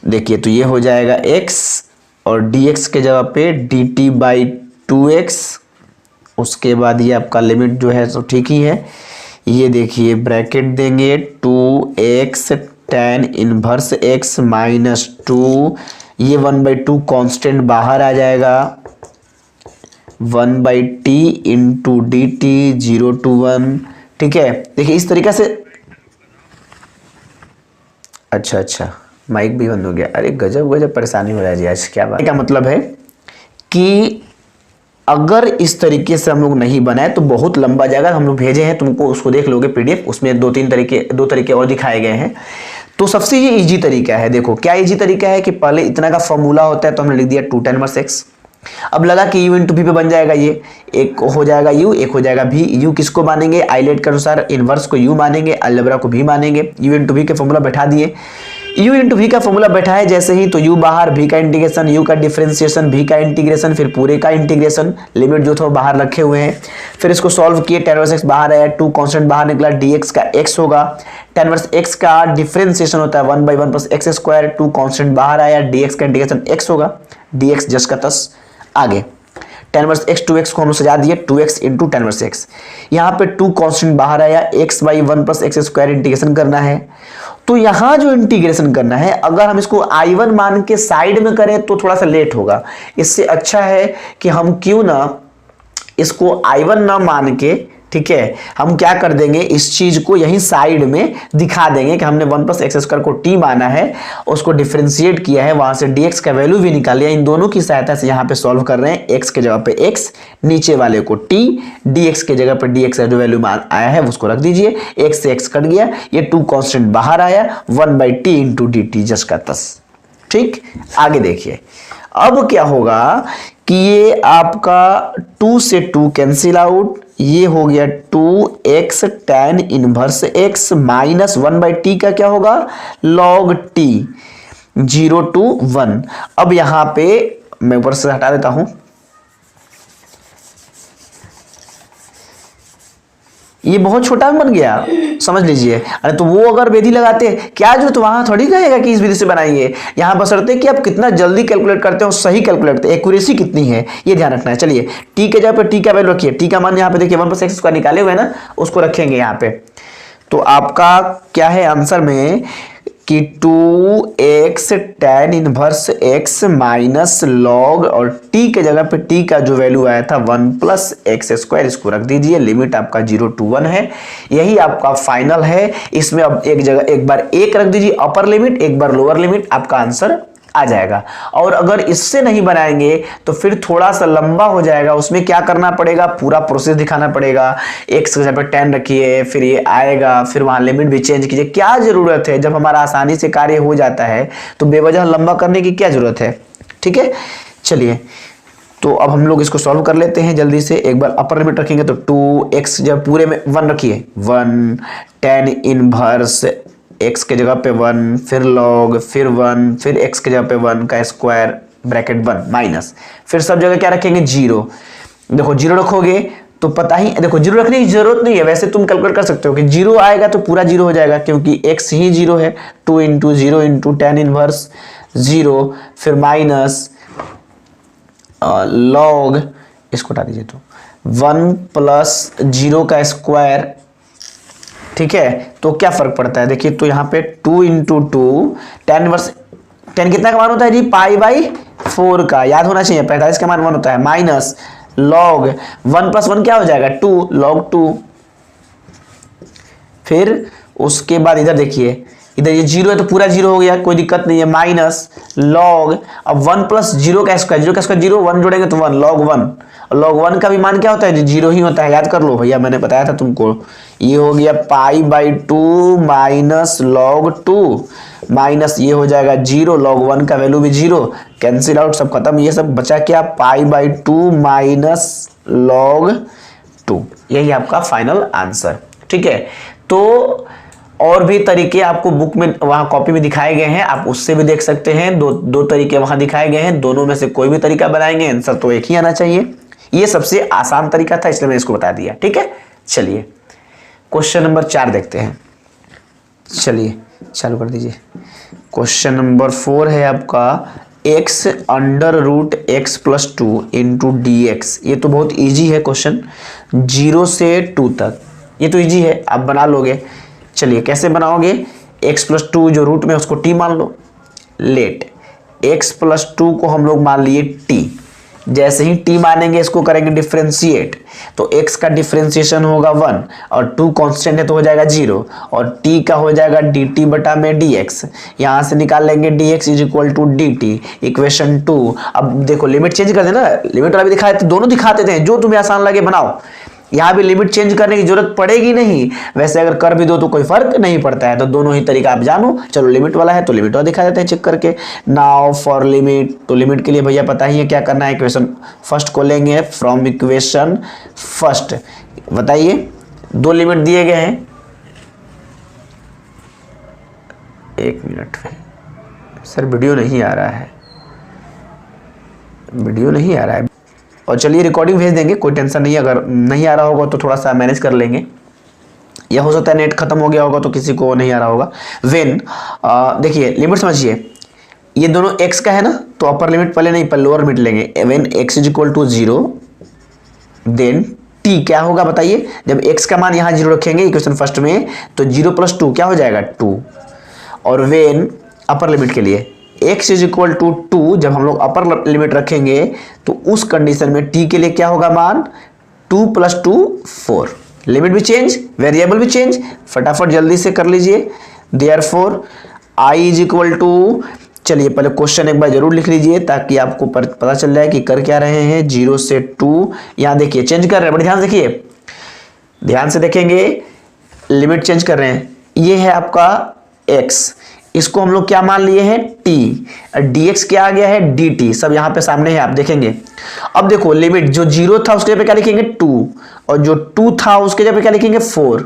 देखिए तो ये हो जाएगा x और dx के जगह पे dt बाई 2x, उसके बाद ये आपका लिमिट जो है तो ठीक ही है, ये देखिए ब्रैकेट देंगे 2x tan inverse x minus 2, ये 1/2 कांस्टेंट बाहर आ जाएगा, 1/t into D T, 0 to 1, ठीक है। देखिए इस तरीका से, अच्छा माइक भी बंद हो गया, अरे गजब गजब परेशानी हो रहा है जी आज, क्या बात का मतलब है कि अगर इस तरीके से हम लोग नहीं बनाए तो बहुत लंबा जाएगा। हम लोग भेजे हैं तुमको, उसको देख लोगे पीडीएफ, उसमें दो तरीके और दिखाए गए हैं। तो सबसे ये इजी तरीका है। देखो क्या इजी तरीका है कि पहले इतना का फॉर्मूला होता है तो हमने लिख दिया 2 tan इनवर्स x। अब लगा कि u इंटू भी पे बन जाएगा, ये एक हो जाएगा u, एक हो जाएगा v। u किसको मानेंगे, आइलेट के अनुसार इनवर्स को u मानेंगे, अलजेब्रा को v मानेंगे। u इंटू v के फॉर्मूला बैठा दिए, u इंटू v का फॉर्मूला बैठा है जैसे ही, तो u बाहर, v का इंटीग्रेशन, u का डिफरेंशिएशन, v का इंटीग्रेशन, फिर पूरे का इंटीग्रेशन, लिमिट जो था वो बाहर रखे हुए हैं। फिर इसको सॉल्व किए, tan इनवर्स x बाहर आया, 2 कांस्टेंट बाहर निकला, dx का x होगा। tan इनवर्स x का डिफरेंशिएशन होता है 1/1 प्लस एक्स स्क्वायर, 2 कांस्टेंट बाहर आया, dx का इंटीग्रेशन x होगा, dx जस का तस। आगे tan इनवर्स x 2x को हम सजा दिए 2x into tan inverse x। यहाँ पे 2 कांस्टेंट बाहर आया, x/1 plus x square integration करना है। तो यहाँ जो इंटीग्रेशन करना है, अगर हम इसको I1 मान के साइड में करें तो थोड़ा सा लेट होगा। इससे अच्छा है कि हम क्यों ना इसको I1 ना मान के, ठीक है, हम क्या कर देंगे, इस चीज को यहीं साइड में दिखा देंगे कि हमने 1 प्लस एक्स स्क्वायर को t माना है, उसको डिफरेंशिएट किया है, वहां से dx का वैल्यू भी निकाल लिया। इन दोनों की सहायता से यहाँ पे सॉल्व कर रहे हैं। x के जगह पे x, नीचे वाले को t, dx के जगह पे dx का जो वैल्यू आया है उसको रख दीजिए। x से x कट गया, ये 2 कांस्टेंट बाहर आया, 1/t इंटू dt जस का तस। ठीक, आगे देखिए अब क्या होगा कि ये आपका 2 से 2 कैंसिल आउट, ये हो गया 2x tan inverse x minus 1/t का क्या होगा, log t, 0 to 1। अब यहां पे मैं ऊपर से हटा देता हूं, ये बहुत छोटा बन गया, समझ लीजिए। अरे तो वो अगर विधि लगाते क्या जो, तो वहां थोड़ी कहेगा कि इस विधि से बनाइए। यहां बशर्ते कि आप कितना जल्दी कैलकुलेट करते हो, सही कैलकुलेट करते, एक्यूरेसी कितनी है ये ध्यान रखना है। चलिए टी के जगह पे टी का वैल्यू रखिए, टी का मान यहाँ पे देखिए 1 प्लस एक्स स्क्वायर निकाले हुए ना, उसको रखेंगे यहाँ पे। तो आपका क्या है आंसर में कि 2x tan inverse x minus log, और t के जगह पे t का जो वैल्यू आया था 1 प्लस एक्स स्क्वायर, इसको रख दीजिए। लिमिट आपका 0 to 1 है, यही आपका फाइनल है। इसमें अब एक जगह एक बार 1 रख दीजिए अपर लिमिट, एक बार लोअर लिमिट, आपका आंसर आ जाएगा। और अगर इससे नहीं बनाएंगे तो फिर थोड़ा सा लंबा हो जाएगा, उसमें क्या करना पड़ेगा, पूरा प्रोसेस दिखाना पड़ेगा। x के जगह पे 10 रखिए, फिर ये आएगा, फिर वहां लिमिट भी चेंज कीजिए। क्या जरूरत है, जब हमारा आसानी से कार्य हो जाता है तो बेवजह लंबा करने की क्या जरूरत है। ठीक है, चलिए तो अब हम लोग इसको सॉल्व कर लेते हैं जल्दी से। एक बार अपर लिमिट रखेंगे तो 2x, जब पूरे में 1 रखिए, 1 tan इनवर्स x के जगह पे 1, फिर log, फिर 1, फिर x के जगह पे 1 का स्क्वायर ब्रैकेट 1 माइनस, फिर सब जगह क्या रखेंगे 0। देखो 0 रखोगे तो पता ही, देखो 0 रखने की जरूरत नहीं है, वैसे तुम कैलकुलेट कर सकते हो कि 0 आएगा तो पूरा 0 हो जाएगा, क्योंकि x ही 0 है। 2 इंटू 0 इंटू tan इनवर्स 0, फिर माइनस log, इसको हटा दीजिए, तो 1 प्लस 0 का स्क्वायर। ठीक है, तो क्या फर्क पड़ता है देखिए, तो यहाँ पे 2 इंटू 2 tan इनवर्स, tan कितना का मान होता है जी, π/4 का, याद होना चाहिए, 45 का मान 1 होता है, माइनस log 1 प्लस 1 क्या हो जाएगा 2, log 2। फिर उसके बाद इधर देखिए, इधर ये 0 है तो पूरा 0 हो गया, कोई दिक्कत नहीं है, माइनस log, अब 1 प्लस 0 का स्क्वायर, 0 का स्क्वायर 0, 1 जोड़ेंगे तो 1, log 1। और log 1 का भी मान क्या होता है, 0 ही होता है, याद कर लो भैया, मैंने बताया था तुमको। ये हो गया π/2 माइनस log 2, माइनस ये हो जाएगा 0, log 1 का वैल्यू भी 0, कैंसिल आउट, सब खत्म। ये सब बचा क्या, π/2 माइनस log 2, यही आपका फाइनल आंसर। ठीक है, तो और भी तरीके आपको बुक में, वहां कॉपी में दिखाए गए हैं, आप उससे भी देख सकते हैं। दो तरीके वहां दिखाए गए हैं, दोनों में से कोई भी तरीका बनाएंगे, आंसर तो एक ही आना चाहिए। ये सबसे आसान तरीका था, इसलिए मैंने इसको बता दिया। ठीक है, चलिए क्वेश्चन नंबर 4 देखते हैं। चलिए चालू कर दीजिए। क्वेश्चन नंबर 4 है आपका x under root x plus 2 into D X. ये तो बहुत इजी है क्वेश्चन, 0 से 2 तक, ये तो इजी है, आप बना लोगे। चलिए कैसे बनाओगे, x प्लस 2 जो रूट में उसको t मान लो, लेट x प्लस 2 को हम लोग मान लिए t, जैसे ही t मानेंगे इसको करेंगे डिफरेंशिएट, तो x का डिफरेंशिएशन होगा 1 और 2 कांस्टेंट है तो हो जाएगा 0 और t का हो जाएगा dt बटा में dx। यहाँ से निकाल लेंगे dx is equal to dt, equation 2। अब देखो लिमिट चेंज कर देना, लिमिट वाला भी दिखाए थे, दोनों दिखाते थे, जो तुम्हें आसान लगे बनाओ। यहाँ भी लिमिट चेंज करने की जरूरत पड़ेगी नहीं, वैसे अगर कर भी दो तो कोई फर्क नहीं पड़ता है, तो दोनों ही तरीका आप जानो। चलो लिमिट वाला है तो लिमिट वाला दिखा देते हैं चेक करके। नाउ फॉर लिमिट, तो लिमिट के लिए भैया पता ही है क्या करना है, इक्वेशन फर्स्ट को लेंगे फ्रॉम इक्वेशन फर्स्ट। बताइए, दो लिमिट दिए गए हैं, एक मिनट सर वीडियो नहीं आ रहा है, वीडियो नहीं आ रहा है, और चलिए रिकॉर्डिंग भेज देंगे, कोई टेंशन नहीं है। अगर नहीं आ रहा होगा तो थोड़ा सा मैनेज कर लेंगे, या हो सकता है नेट खत्म हो गया होगा तो किसी को नहीं आ रहा होगा। वेन देखिए लिमिट समझिए, ये दोनों x का है ना, तो अपर लिमिट पहले नहीं, पहले लोअर लिमिट लेंगे। When x is equal to 0 then t क्या होगा बताइए, जब x का मान यहाँ 0 रखेंगे इक्वेशन फर्स्ट में, तो 0 प्लस 2 क्या हो जाएगा 2। और वेन अपर लिमिट के लिए x इज इक्वल टू 2, जब हम लोग अपर लिमिट रखेंगे तो उस कंडीशन में t के लिए क्या होगा मान 2 प्लस 2 4। लिमिट भी चेंज, वेरिएबल भी चेंज, फटाफट जल्दी से कर लीजिए। Therefore i is equal to, चलिए पहले क्वेश्चन एक बार जरूर लिख लीजिए ताकि आपको पता चल जाए कि कर क्या रहे हैं। 0 से 2, यहाँ देखिए चेंज कर रहे हैं, बड़े ध्यान से देखिए, ध्यान से देखेंगे, लिमिट चेंज कर रहे हैं। ये है आपका x, इसको हम लोग क्या मान लिए हैं t, dx क्या आ गया है dt, सब यहाँ पे सामने है आप देखेंगे। अब देखो लिमिट जो 0 था उसके जगह पे क्या लिखेंगे 2, और जो 2 था उसके जगह पे क्या लिखेंगे 4।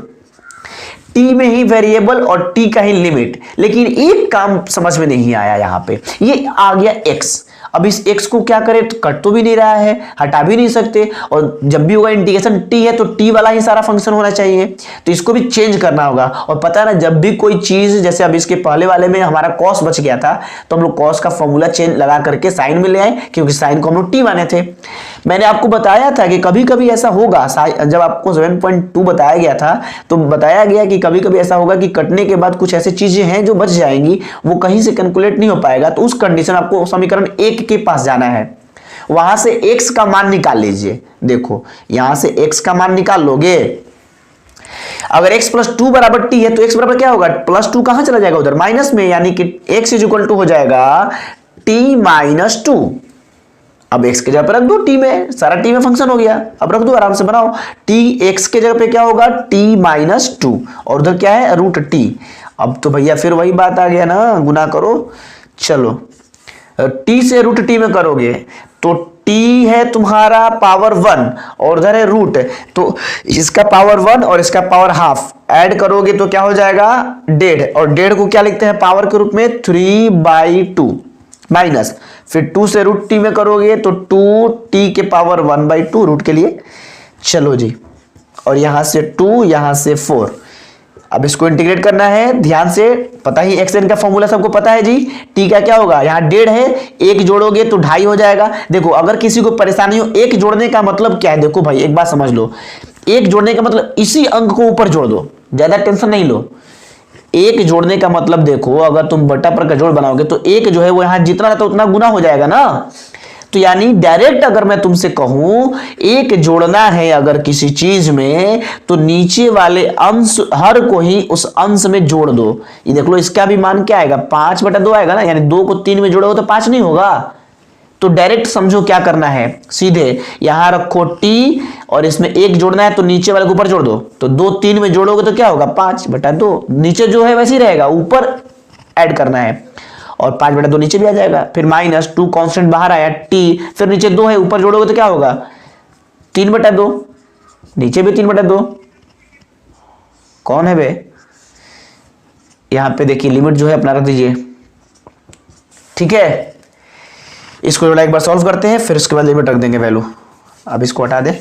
t में ही वेरिएबल और t का ही लिमिट, लेकिन एक काम समझ में नहीं आया यहाँ पे, ये आ गया x। अब इस x को क्या करें, तो कट तो भी नहीं रहा है, हटा भी नहीं सकते, और जब भी होगा इंटीग्रेशन t है तो t वाला ही सारा फंक्शन होना चाहिए, तो इसको भी चेंज करना होगा। और पता है ना, जब भी कोई चीज, जैसे अब इसके पहले वाले में हमारा cos बच गया था, तो हम लोग cos का फॉर्मूला चेंज लगा करके साइन में ले आए, क्योंकि साइन को हम लोग t माने थे। मैंने आपको बताया था कि कभी कभी ऐसा होगा, जब आपको 7.2 बताया गया था तो बताया गया कि कभी कभी ऐसा होगा कि कटने के बाद कुछ ऐसी चीजें हैं जो बच जाएंगी, वो कहीं से कैलकुलेट नहीं हो पाएगा, तो उस कंडीशन आपको समीकरण 1 के पास जाना है, वहां से x का मान निकाल लीजिए। देखो यहां से x का मान निकाल लोगे, अगर x प्लस 2 बराबर t है तो x बराबर क्या होगा, प्लस 2 कहां चला जाएगा उधर माइनस में, यानी कि x इज इक्वल टू हो जाएगा t माइनस 2। अब x के जगह पर रख दो, t में सारा t में फंक्शन हो गया, अब रख दो आराम से बनाओ, t x के जगह पे क्या होगा t माइनस 2, और उधर क्या है रूट t। अब तो भैया फिर वही बात आ गया ना, गुना करो। चलो t से रूट t में करोगे तो t है तुम्हारा पावर 1 और उधर है रूट, तो इसका पावर 1 और इसका पावर हाफ ऐड करोगे तो क्या हो जाएगा 1.5, और 1.5 को क्या लिखते हैं पावर के रूप में 3/2 माइनस, फिर 2 से रूट t में करोगे तो 2t के पावर 1/2 रूट के लिए। चलो जी, और यहां से 2 यहां से 4, अब इसको इंटीग्रेट करना है ध्यान से, पता ही xn का फॉर्मूला सबको पता है जी। t का क्या होगा, यहाँ 1.5 है, 1 जोड़ोगे तो 2.5 हो जाएगा। देखो अगर किसी को परेशानी हो, 1 जोड़ने का मतलब क्या है, देखो भाई एक बात समझ लो, 1 जोड़ने का मतलब इसी अंक को ऊपर जोड़ दो, ज्यादा टेंशन नहीं लो। 1 जोड़ने का मतलब देखो, अगर तुम बटा पर का जोड़ बनाओगे तो 1 जो है वो यहाँ जितना रहता है उतना गुना हो जाएगा ना, तो यानी डायरेक्ट अगर मैं तुमसे कहूं 1 जोड़ना है अगर किसी चीज में, तो नीचे वाले अंश हर को ही उस अंश में जोड़ दो। ये देख लो इसका भी मान क्या आएगा 5/2 आएगा ना, यानी 2 को 3 में जोड़ोगे तो 5 नहीं होगा। तो डायरेक्ट समझो क्या करना है, सीधे यहां रखो t और इसमें 1 जोड़ना है तो नीचे वाले को ऊपर जोड़ दो, तो 2 3 में जोड़ोगे तो क्या होगा 5/2, नीचे जो है वैसे ही रहेगा, ऊपर ऐड करना है, और 5/2 नीचे भी आ जाएगा, फिर माइनस 2 कांस्टेंट बाहर आया t, फिर नीचे 2 है ऊपर जोड़ोगे तो क्या होगा 3/2, नीचे भी 3/2। कौन है बे, यहां पे देखिए लिमिट जो है अपना रख दीजिए, ठीक है। इसको एक बार सॉल्व करते हैं, फिर उसके बाद लिमिट रख देंगे वैल्यू। अब इसको हटा दे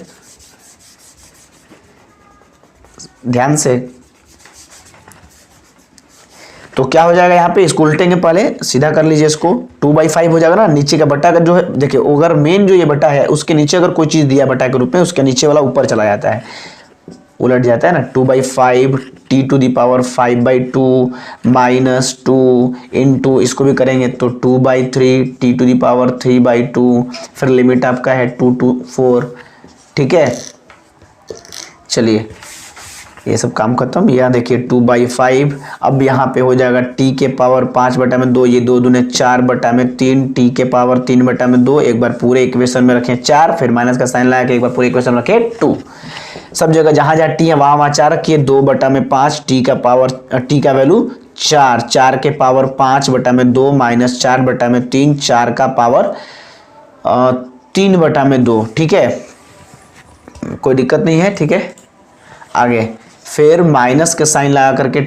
ध्यान से, तो क्या हो जाएगा यहाँ पे, इसको उल्टेंगे, पहले सीधा कर लीजिए इसको, 2/5 हो जाएगा ना, नीचे का बटा का जो है देखिए, अगर मेन जो ये बटा है उसके नीचे अगर कोई चीज दिया बटा के रूप में, उसके नीचे वाला ऊपर चला जाता है, उलट जाता है ना, 2/5 T to the power 5/2 minus 2 into इसको भी करेंगे तो 2/3 टी टू दी पावर 3/2, फिर लिमिट आपका है 2 to 4। ठीक है, चलिए ये सब काम खत्म। यहाँ देखिए 2/5, अब यहाँ पे हो जाएगा टी के पावर 5/2, ये 2 दूने 4/3, टी के पावर 3/2। एक बार पूरे इक्वेशन में रखें 4, फिर माइनस का साइन लगा के एक बार पूरे इक्वेशन में रखें 2। सब जगह जहाँ जहाँ टी है वहाँ 4 रखिए। 2/5 टी का पावर, टी का वैल्यू 4, 4 के पावर 5/2 माइनस 4/3, 4 का पावर 3/2। ठीक है, कोई दिक्कत नहीं है। ठीक है, आगे फिर माइनस के साइन लगा करके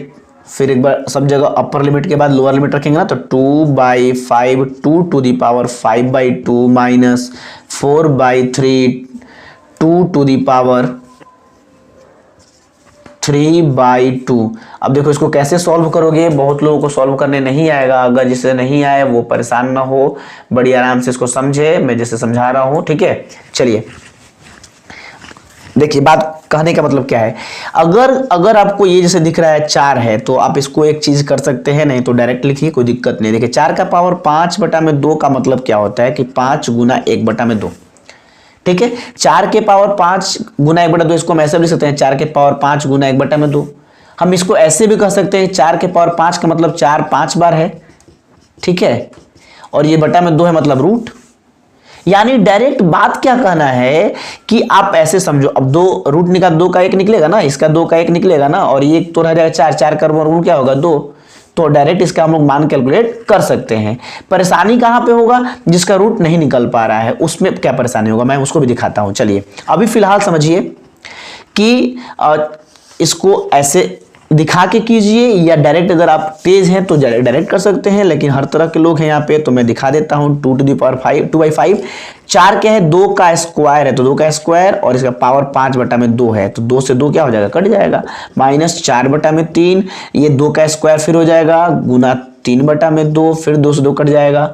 फिर एक बार सब जगह अपर लिमिट के बाद लोअर लिमिट रखेंगे ना, तो 2/5 2 to the power 5/2 minus 4/3 2 to the power 3/2। अब देखो इसको कैसे सॉल्व करोगे, बहुत लोगों को सॉल्व करने नहीं आएगा। अगर जिसे नहीं आए वो परेशान ना हो, बड़ी आराम से इसको समझे, मैं जैसे समझा रहा हूं। ठीक है, चलिए देखिए बात कहने का मतलब क्या है। अगर आपको ये जैसे दिख रहा है 4 है, तो आप इसको एक चीज कर सकते हैं, नहीं तो डायरेक्ट लिखिए, कोई दिक्कत नहीं। देखिए 4 का पावर 5/2 का मतलब क्या होता है कि 5 गुना 1/2। ठीक है, 4 के पावर 5 गुना 1/2, इसको हम ऐसे भी लिख सकते हैं 4 के पावर 5 गुना 1/2। हम इसको ऐसे भी कह सकते हैं 4 के पावर 5 का मतलब 4 5 बार है। ठीक है, और ये बटा में 2 है मतलब रूट। यानी डायरेक्ट बात क्या कहना है कि आप ऐसे समझो, अब 2 रूट निकाल, 2 का 1 निकलेगा ना, इसका 2 का 1 निकलेगा ना, और ये तो रह जाएगा 4, 4 का वर्गमूल क्या होगा 2। तो डायरेक्ट इसका हम लोग मान कैलकुलेट कर सकते हैं। परेशानी कहां पे होगा, जिसका रूट नहीं निकल पा रहा है उसमें क्या परेशानी होगा, मैं उसको भी दिखाता हूं। चलिए अभी फिलहाल समझिए कि इसको ऐसे दिखा के कीजिए या डायरेक्ट, अगर आप तेज हैं तो डायरेक्ट कर सकते हैं, लेकिन हर तरह के लोग हैं यहाँ पे, तो मैं दिखा देता हूँ। 2 टू दी पावर 5 2/5, 4 क्या है 2 का स्क्वायर है, तो 2 का स्क्वायर, और इसका पावर 5/2 है, तो 2 से 2 क्या हो जाएगा, कट जाएगा, माइनस 4/3, ये 2 का स्क्वायर फिर हो जाएगा गुना 3/2, फिर 2 से 2 कट जाएगा,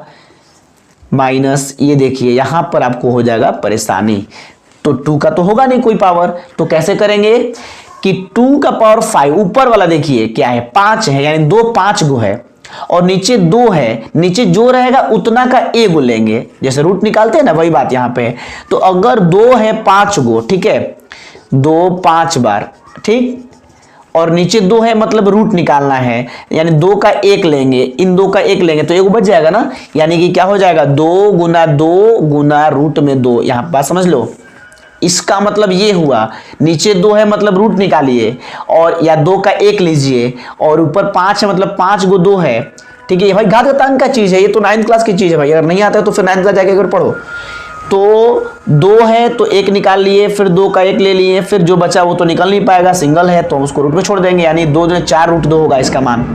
माइनस ये देखिए यहाँ पर आपको हो जाएगा परेशानी। तो 2 का तो होगा नहीं कोई पावर, तो कैसे करेंगे कि 2 का पावर 5, ऊपर वाला देखिए क्या है 5 है, यानी 2 5 गो है, और नीचे 2 है, नीचे जो रहेगा उतना का ए गो लेंगे, जैसे रूट निकालते हैं ना वही बात यहाँ पे। तो अगर 2 है 5 गो, ठीक है, 2 5 बार, ठीक, और नीचे 2 है मतलब रूट निकालना है, यानी 2 का 1 लेंगे, इन 2 का 1 लेंगे तो एगो बच जाएगा ना, यानी कि क्या हो जाएगा 2 गुना 2 गुना रूट में 2। यहाँ बात समझ लो, इसका मतलब ये हुआ नीचे 2 है मतलब रूट निकालिए, और या 2 का 1 लीजिए, और ऊपर 5 है मतलब 5 गो 2 है। ठीक है, भाई घातांक का चीज है, ये तो 9th क्लास की चीज है भाई, अगर नहीं आता है तो फिर 9th क्लास जाके अगर पढ़ो। तो 2 है तो 1 निकाल लिए, फिर 2 का 1 ले लिए, फिर जो बचा वो तो निकल नहीं पाएगा, सिंगल है तो उसको रूट में छोड़ देंगे, यानी 2 जो 4 रूट 2 होगा इसका मान।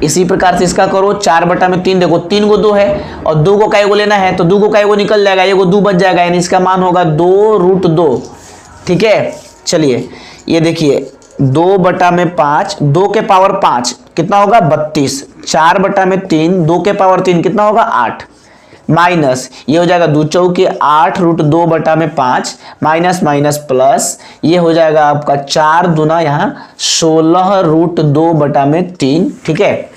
इसी प्रकार से इसका करो 4/3, देखो 3 गो 2 है और 2 गो का एगो लेना है, तो 2 गो का एगो निकल जाएगा, एगो 2 बच जाएगा, यानी इसका मान होगा 2 रूट 2। ठीक है, चलिए ये देखिए 2/5, 2 के पावर 5 कितना होगा 32, 4/3, 2 के पावर 3 कितना होगा 8, माइनस ये हो जाएगा 2 चौके 8 रूट 2/5, माइनस माइनस प्लस ये हो जाएगा आपका 4 दूना यहाँ 16 रूट 2/3। ठीक है,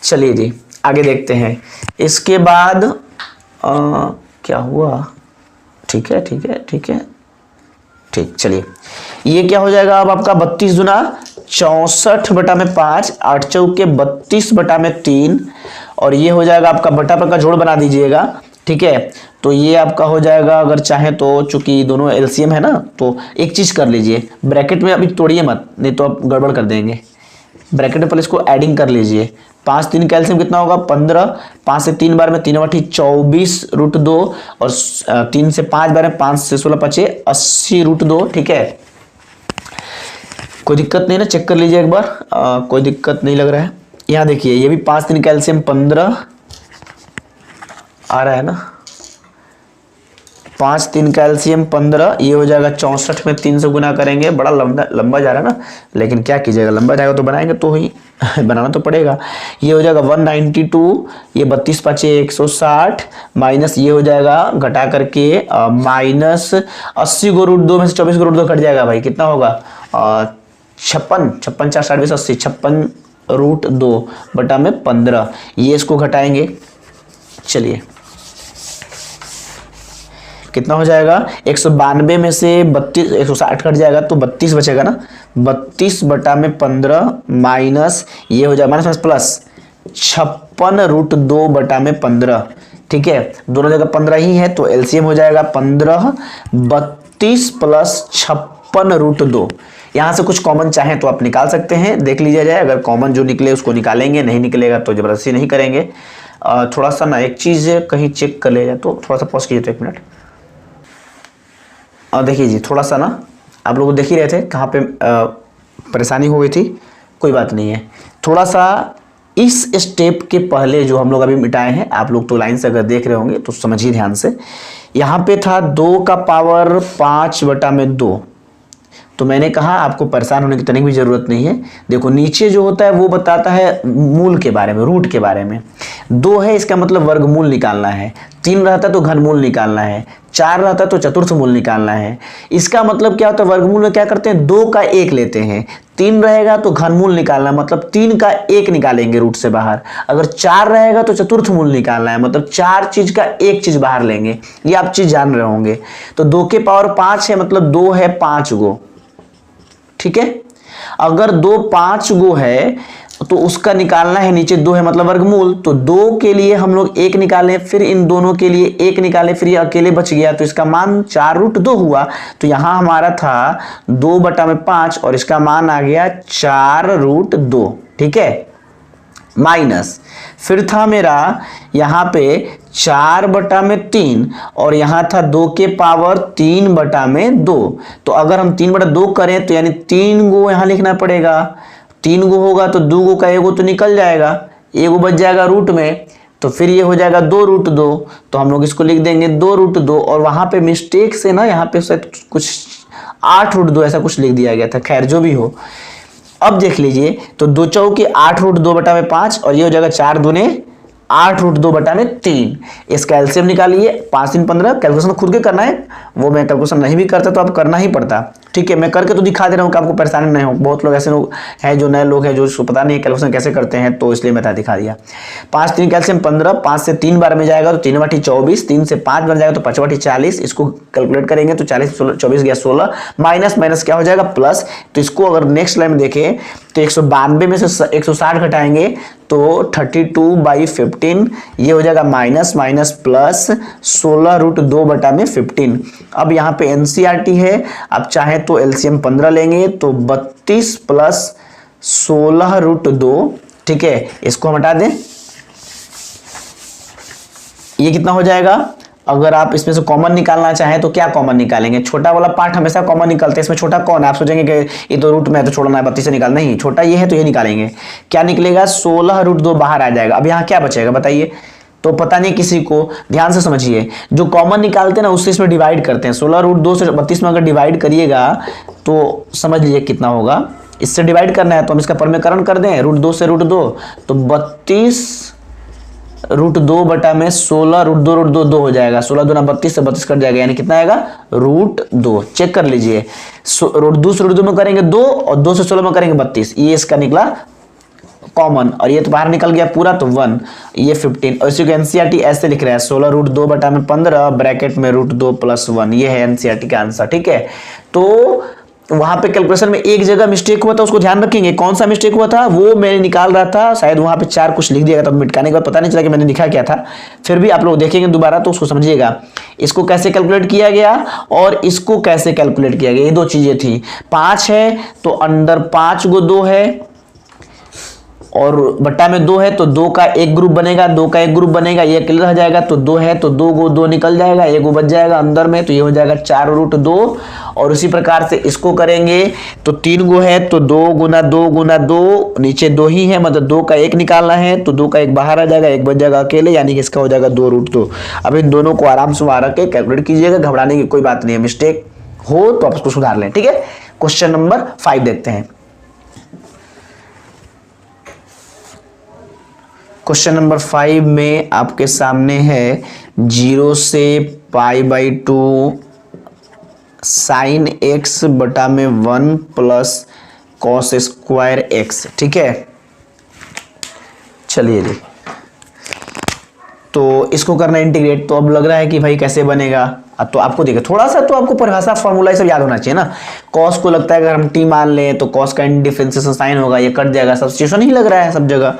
चलिए जी आगे देखते हैं। इसके बाद क्या हुआ, ठीक है ठीक है ठीक है ठीक, चलिए ये क्या हो जाएगा अब आपका 32 दूना 64/5, 8 चौके 32/3, और ये हो जाएगा आपका बटा पर का जोड़ बना दीजिएगा। ठीक है, तो ये आपका हो जाएगा, अगर चाहे तो, चूंकि दोनों एलसीएम है ना, तो एक चीज कर लीजिए, ब्रैकेट में अभी तोड़िए मत, नहीं तो आप गड़बड़ कर देंगे। ब्रैकेट में पहले इसको एडिंग कर लीजिए, 5 3 कैल्सियम कितना होगा 15, 5 से 3 बार में 3 बटी 24 रूट 2, और 3 से 5 बार में 5 से 16 पचे 80 रूट 2। ठीक है, कोई दिक्कत नहीं ना, चेक कर लीजिए एक बार, कोई दिक्कत नहीं लग रहा है। यहाँ देखिए ये भी 5 3 कैल्सियम 15 आ रहा है ना, 5 3 कैल्सियम 15, ये हो जाएगा 64 में 3 से गुना करेंगे, बड़ा लंबा जा रहा है ना, लेकिन क्या कीजिएगा, लंबा जाएगा तो बनाएंगे तो ही बनाना तो पड़ेगा। ये हो जाएगा 192, ये 32 5 160, माइनस ये हो जाएगा घटा करके माइनस 80 गो रूट 2 में से 24 गो रूट 2 कट जाएगा भाई, कितना होगा 56 56 4 60 80 56√2/15 ये इसको घटाएंगे। चलिए कितना हो जाएगा 192 में से 32 160 कट जाएगा तो 32 बचेगा ना। 32/15 माइनस ये हो जाएगा माइनस प्लस 56√2/15। ठीक है दोनों जगह 15 ही है तो एलसीएम हो जाएगा 15 32 प्लस 56√2। यहाँ से कुछ कॉमन चाहे तो आप निकाल सकते हैं, देख लीजिए जाए, अगर कॉमन जो निकले उसको निकालेंगे, नहीं निकलेगा तो जबरदस्ती नहीं करेंगे। थोड़ा सा ना एक चीज़ कहीं चेक कर ले जाए तो थोड़ा सा पॉज कीजिए तो 1 मिनट। और देखिए जी थोड़ा सा ना आप लोग देख ही रहे थे कहाँ पे परेशानी हो गई थी, कोई बात नहीं है। थोड़ा सा इस स्टेप के पहले जो हम लोग अभी मिटाए हैं, आप लोग तो लाइन से अगर देख रहे होंगे तो समझिए ध्यान से। यहाँ पे था 2 का पावर 5/2, तो मैंने कहा आपको परेशान होने की तनिक भी जरूरत नहीं है। देखो नीचे जो होता है वो बताता है मूल के बारे में, रूट के बारे में। 2 है इसका मतलब वर्गमूल निकालना है, 3 रहता तो घनमूल निकालना है, 4 रहता तो चतुर्थ मूल निकालना है। इसका मतलब क्या होता है, वर्गमूल में क्या करते हैं 2 का 1 लेते हैं, 3 रहेगा तो घनमूल निकालना मतलब 3 का 1 निकालेंगे रूट से बाहर। अगर 4 रहेगा तो चतुर्थ मूल निकालना है मतलब 4 चीज का 1 चीज बाहर लेंगे, ये आप चीज जान रहे होंगे। तो 2 के पावर 5 है मतलब 2 है 5 गो। ठीक है अगर 2 5 गो है तो उसका निकालना है, नीचे 2 है मतलब वर्गमूल, तो 2 के लिए हम लोग 1 निकालें, फिर इन दोनों के लिए 1 निकालें, फिर ये अकेले बच गया तो इसका मान 4√2 हुआ। तो यहां हमारा था 2/5 और इसका मान आ गया 4√2। ठीक है माइनस फिर था मेरा यहाँ पे 4/3 और यहाँ था 2 के पावर 3/2। तो अगर हम 3/2 करें तो यानी 3 गो यहाँ लिखना पड़ेगा, 3 गो होगा तो 2 गो का 1 गो तो निकल जाएगा, 1 गो बच जाएगा रूट में, तो फिर ये हो जाएगा 2√2। तो हम लोग इसको लिख देंगे 2√2 और वहां पे मिस्टेक से ना यहाँ पे शायद कुछ 8√2 ऐसा कुछ लिख दिया गया था, खैर जो भी हो। अब देख लीजिए तो 2 चौके 8√2/5 और ये हो जाएगा 4 दूने 8√2/3। इसका एलसीएम निकालिए, 5 3 15। कैलकुलेशन खुद के करना है, वो मैं कैलकुलेशन नहीं भी करता तो आप करना ही पड़ता। ठीक है मैं करके तो दिखा दे रहा हूँ कि आपको परेशानी नहीं हो। बहुत लोग ऐसे लोग हैं जो नए लोग हैं जो उसको पता नहीं है कैलकुलेशन कैसे करते हैं, तो इसलिए मैं दिखा दिया। 5 3 कैल्शियम 15, 5 से 3 बार में जाएगा तो 3/24, 3 से 5 बन जाएगा तो 5/40। इसको कैलकुलेट करेंगे तो 40 24 गया 16, माइनस माइनस क्या हो जाएगा प्लस। तो इसको अगर नेक्स्ट लाइन में देखें तो 192 में से 160 घटाएंगे तो 32/15, ये हो जाएगा माइनस माइनस प्लस 16√2/15। अब यहाँ पे एनसीईआरटी है, आप चाहे तो एलसीएम 15 लेंगे तो 32 प्लस 16√2। ठीक है इसको हम हटा दें, ये कितना हो जाएगा। अगर आप इसमें से कॉमन निकालना चाहें तो क्या कॉमन निकालेंगे, छोटा वाला पार्ट हमेशा कॉमन निकलते हैं, इसमें छोटा कौन है। आप सोचेंगे कि ये तो रूट में है तो छोड़ना है 32 से निकाल, नहीं छोटा ये है तो ये निकालेंगे। क्या निकलेगा 16√2 बाहर आ जाएगा। अब यहाँ क्या बचेगा बताइए, तो पता नहीं किसी को, ध्यान से समझिए। जो कॉमन निकालते हैं ना उससे इसमें डिवाइड करते हैं। 16√2 से 32 में अगर डिवाइड करिएगा तो समझ लीजिए कितना होगा। इससे डिवाइड करना है तो हम इसका परमेकरण कर दें, √2 से √2 तो 32√2 बटा में 16√2 हो जाएगा। 16 दूना 32 से 32 कट जाएगा, यानी कितना आएगा √2। चेक कर लीजिए, √2 से √2 में करेंगे 2 और 2 से 16 में करेंगे 32, ये इसका निकला कॉमन। और ये तो बाहर निकल गया पूरा तो 1, ये 15। और इसी को एनसीईआरटी ऐसे लिख रहा है 16√2 बटा में 15 ब्रैकेट में √2 + 1, ये है एनसीईआरटी का आंसर। ठीक है तो वहां पे कैलकुलेशन में एक जगह मिस्टेक हुआ था, उसको ध्यान रखेंगे। कौन सा मिस्टेक हुआ था वो मैंने निकाल रहा था, शायद वहां पे 4 कुछ लिख दिया था, मिटाने के बाद पता नहीं चला कि मैंने लिखा क्या था। फिर भी आप लोग देखेंगे दोबारा तो उसको समझिएगा, इसको कैसे कैलकुलेट किया गया और इसको कैसे कैलकुलेट किया गया, ये 2 चीजें थी। 5 है तो अंदर 5 गो 2 है और बट्टा में 2 है तो 2 का एक ग्रुप बनेगा, 2 का एक ग्रुप बनेगा, ये अकेले रह जाएगा तो 2 है तो 2 गो 2 निकल जाएगा, 1 गो बच जाएगा अंदर में, तो ये हो जाएगा 4√2। और उसी प्रकार से इसको करेंगे तो 3 गो है तो 2 गुना 2 गुना 2, नीचे 2 ही है मतलब 2 का 1 निकालना है तो 2 का 1 बाहर आ जाएगा, 1 बच जाएगा अकेले, यानी कि इसका हो जाएगा 2√2। अब इन दोनों को आराम से वहां रख के कैलकुलेट कीजिएगा, घबराने की कोई बात नहीं है। मिस्टेक हो तो आप उसको सुधार लें। ठीक है क्वेश्चन नंबर 5 देखते हैं। क्वेश्चन नंबर 5 में आपके सामने है 0 से π/2 साइन एक्स बटा में 1 प्लस कॉस स्क्वायर एक्स, ठीक है। चलिए जी, तो इसको करना इंटीग्रेट, तो अब लग रहा है कि भाई कैसे बनेगा। अब तो आपको देखिए थोड़ा सा तो आपको परिभाषा फॉर्मूला सब याद होना चाहिए ना। कॉस को लगता है अगर हम टी मान लें तो कॉस का डिफरेंशिएशन साइन होगा, ये कट जाएगा, सब्स्टिट्यूशन ही लग रहा है सब जगह।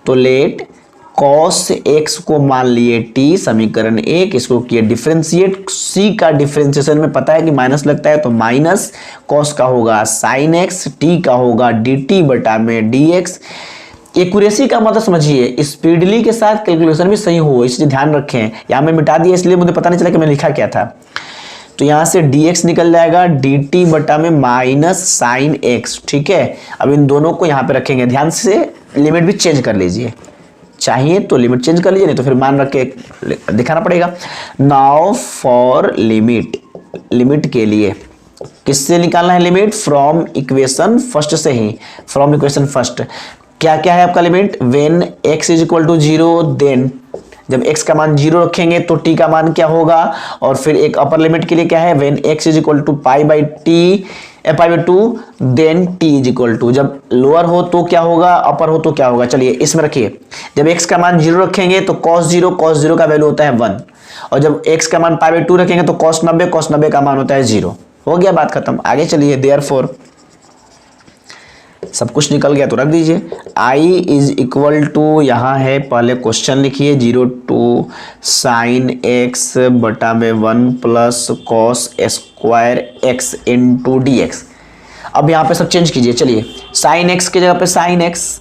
तो लेट कॉस एक्स को मान लिए टी, समीकरण 1, इसको किए डिफरेंशिएट। सी का डिफरेंशिएशन में पता है कि माइनस लगता है, तो माइनस कॉस का होगा साइन एक्स, टी का होगा डी टी बटा में डी एक्स। एक्यूरेसी का मतलब समझिए, स्पीडली के साथ कैलकुलेशन भी सही हो, इसलिए ध्यान रखें। यहाँ मैं मिटा दिया इसलिए मुझे पता नहीं चला कि मैंने लिखा क्या था। तो यहाँ से dx निकल जाएगा dt बटा में माइनस साइन एक्स, ठीक है। अब इन दोनों को यहाँ पे रखेंगे, ध्यान से लिमिट भी चेंज कर लीजिए, चाहिए तो लिमिट चेंज कर लीजिए, नहीं तो फिर मान रख के दिखाना पड़ेगा। नाउ फॉर लिमिट, लिमिट के लिए किससे निकालना है लिमिट? फ्रॉम इक्वेशन फर्स्ट से ही, फ्रॉम इक्वेशन फर्स्ट। क्या क्या है आपका limit? When x is equal to 0, then जब x का मान 0 रखेंगे तो t का मान क्या होगा, और फिर एक अपर लिमिट के लिए क्या है? When x is equal to pi by 2, then t is equal to, जब लोअर हो तो क्या होगा, अपर हो तो क्या होगा। चलिए इसमें रखिए, जब x का मान 0 रखेंगे तो cos 0 का वैल्यू होता है 1, और जब x का मान पाई बाई 2 रखेंगे तो cos 90 का मान होता है 0। हो गया बात खत्म। आगे चलिए, देयरफॉर सब कुछ निकल गया तो रख दीजिए। I इज इक्वल टू, यहाँ है पहले क्वेश्चन लिखिए, 0 टू साइन एक्स बटा में 1 plus cos square x into D x. अब यहाँ पे सब चेंज कीजिए। चलिए साइन एक्स की जगह पे sine x,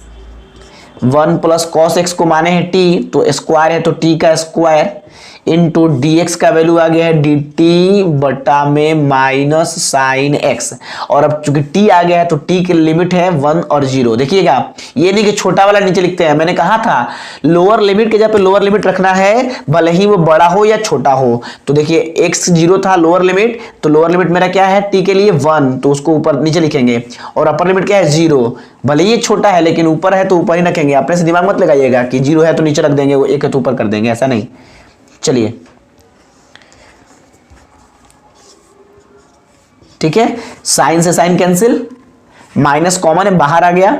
1 plus cos x को माने हैं टी, तो स्क्वायर है तो टी का स्क्वायर इंटू डी एक्स का वैल्यू आ गया है डी टी बटा में माइनस साइन एक्स। और अब चूंकि टी आ गया है तो टी की लिमिट है 1 और 0। देखिएगा ये नहीं कि छोटा वाला नीचे लिखते हैं, मैंने कहा था लोअर लिमिट के जगह पे लोअर लिमिट रखना है, भले ही वो बड़ा हो या छोटा हो। तो देखिए x 0 था लोअर लिमिट, तो लोअर लिमिट मेरा क्या है टी के लिए 1, तो उसको ऊपर नीचे लिखेंगे, और अपर लिमिट क्या है 0। भले ये छोटा है लेकिन ऊपर है तो ऊपर ही रखेंगे, अपने से दिमाग मत लगाइएगा कि 0 है तो नीचे रख देंगे, वो 1 है तो ऊपर कर देंगे, ऐसा नहीं। चलिए ठीक है, साइन से साइन कैंसिल, माइनस कॉमन है बाहर आ गया,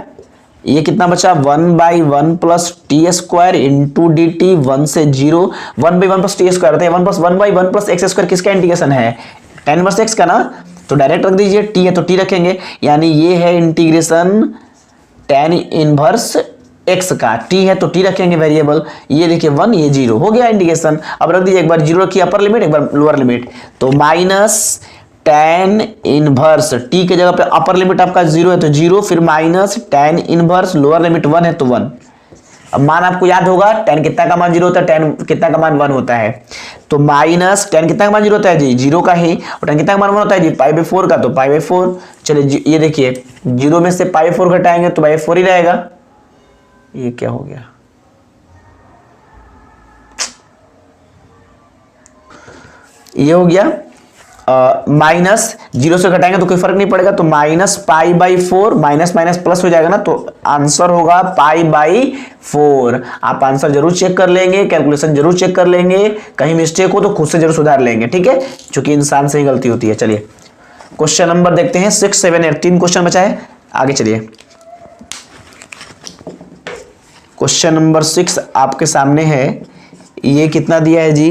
ये कितना बचा 1/1 plus T square into D T, 1 से 0, 1/1 प्लस टी स्क्वायर होता है 1 प्लस 1/1 प्लस एक्स स्क्वायर, किसका इंटीग्रेशन है? tan इनवर्स एक्स का ना, तो डायरेक्ट रख दीजिए, टी है तो टी रखेंगे, यानी ये है इंटीग्रेशन tan इनवर्स x का, t है तो t रखेंगे वेरिएबल, ये देखिए 1 ये 0, हो गया इंटीग्रेशन। अब रख दीजिए, एक बार 0 रखिए अपर लिमिट, एक बार लोअर लिमिट, तो माइनस tan इनवर्स t के जगह पे अपर लिमिट आपका 0 है तो 0, फिर minus tan inverse lower limit 1 है तो 1। अब मान आपको याद होगा tan कितना का मान 0 होता है, tan कितना का मान 1 होता है, तो माइनस tan कितना का मान 0 होता है जी 0 का ही, और tan कितना का मान 1 होता है जी π/4 का, तो π/4। चलिए ये देखिए 0 में से π/4 घटाएंगे तो π/4 ही रहेगा। ये क्या हो गया, ये हो गया माइनस 0 से घटाएंगे तो कोई फर्क नहीं पड़ेगा, तो माइनस π/4, माइनस माइनस प्लस हो जाएगा ना, तो आंसर होगा π/4। आप आंसर जरूर चेक कर लेंगे, कैलकुलेशन जरूर चेक कर लेंगे, कहीं मिस्टेक हो तो खुद से जरूर सुधार लेंगे, ठीक है, क्योंकि इंसान से ही गलती होती है। चलिए क्वेश्चन नंबर देखते हैं 6, 7, 8, 3 क्वेश्चन बचा है, आगे चलिए। क्वेश्चन नंबर 6 आपके सामने है, ये कितना दिया है जी,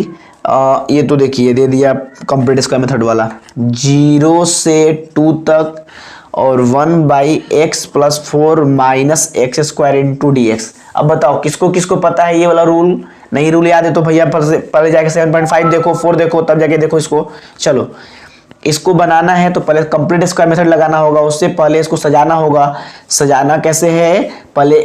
ये तो देखिए दे दिया कंप्लीट स्क्वायर मेथड वाला, 0 से 2 तक और 1/x plus 4 minus x square into D x. अब बताओ किसको किसको पता है ये वाला रूल? नहीं रूल याद है तो भैया पहले जाके 7.5 देखो, 4 देखो, तब जाके देखो इसको। चलो इसको बनाना है तो पहले कंप्लीट स्क्वायर मेथड लगाना होगा, उससे पहले इसको सजाना होगा। सजाना कैसे है, पहले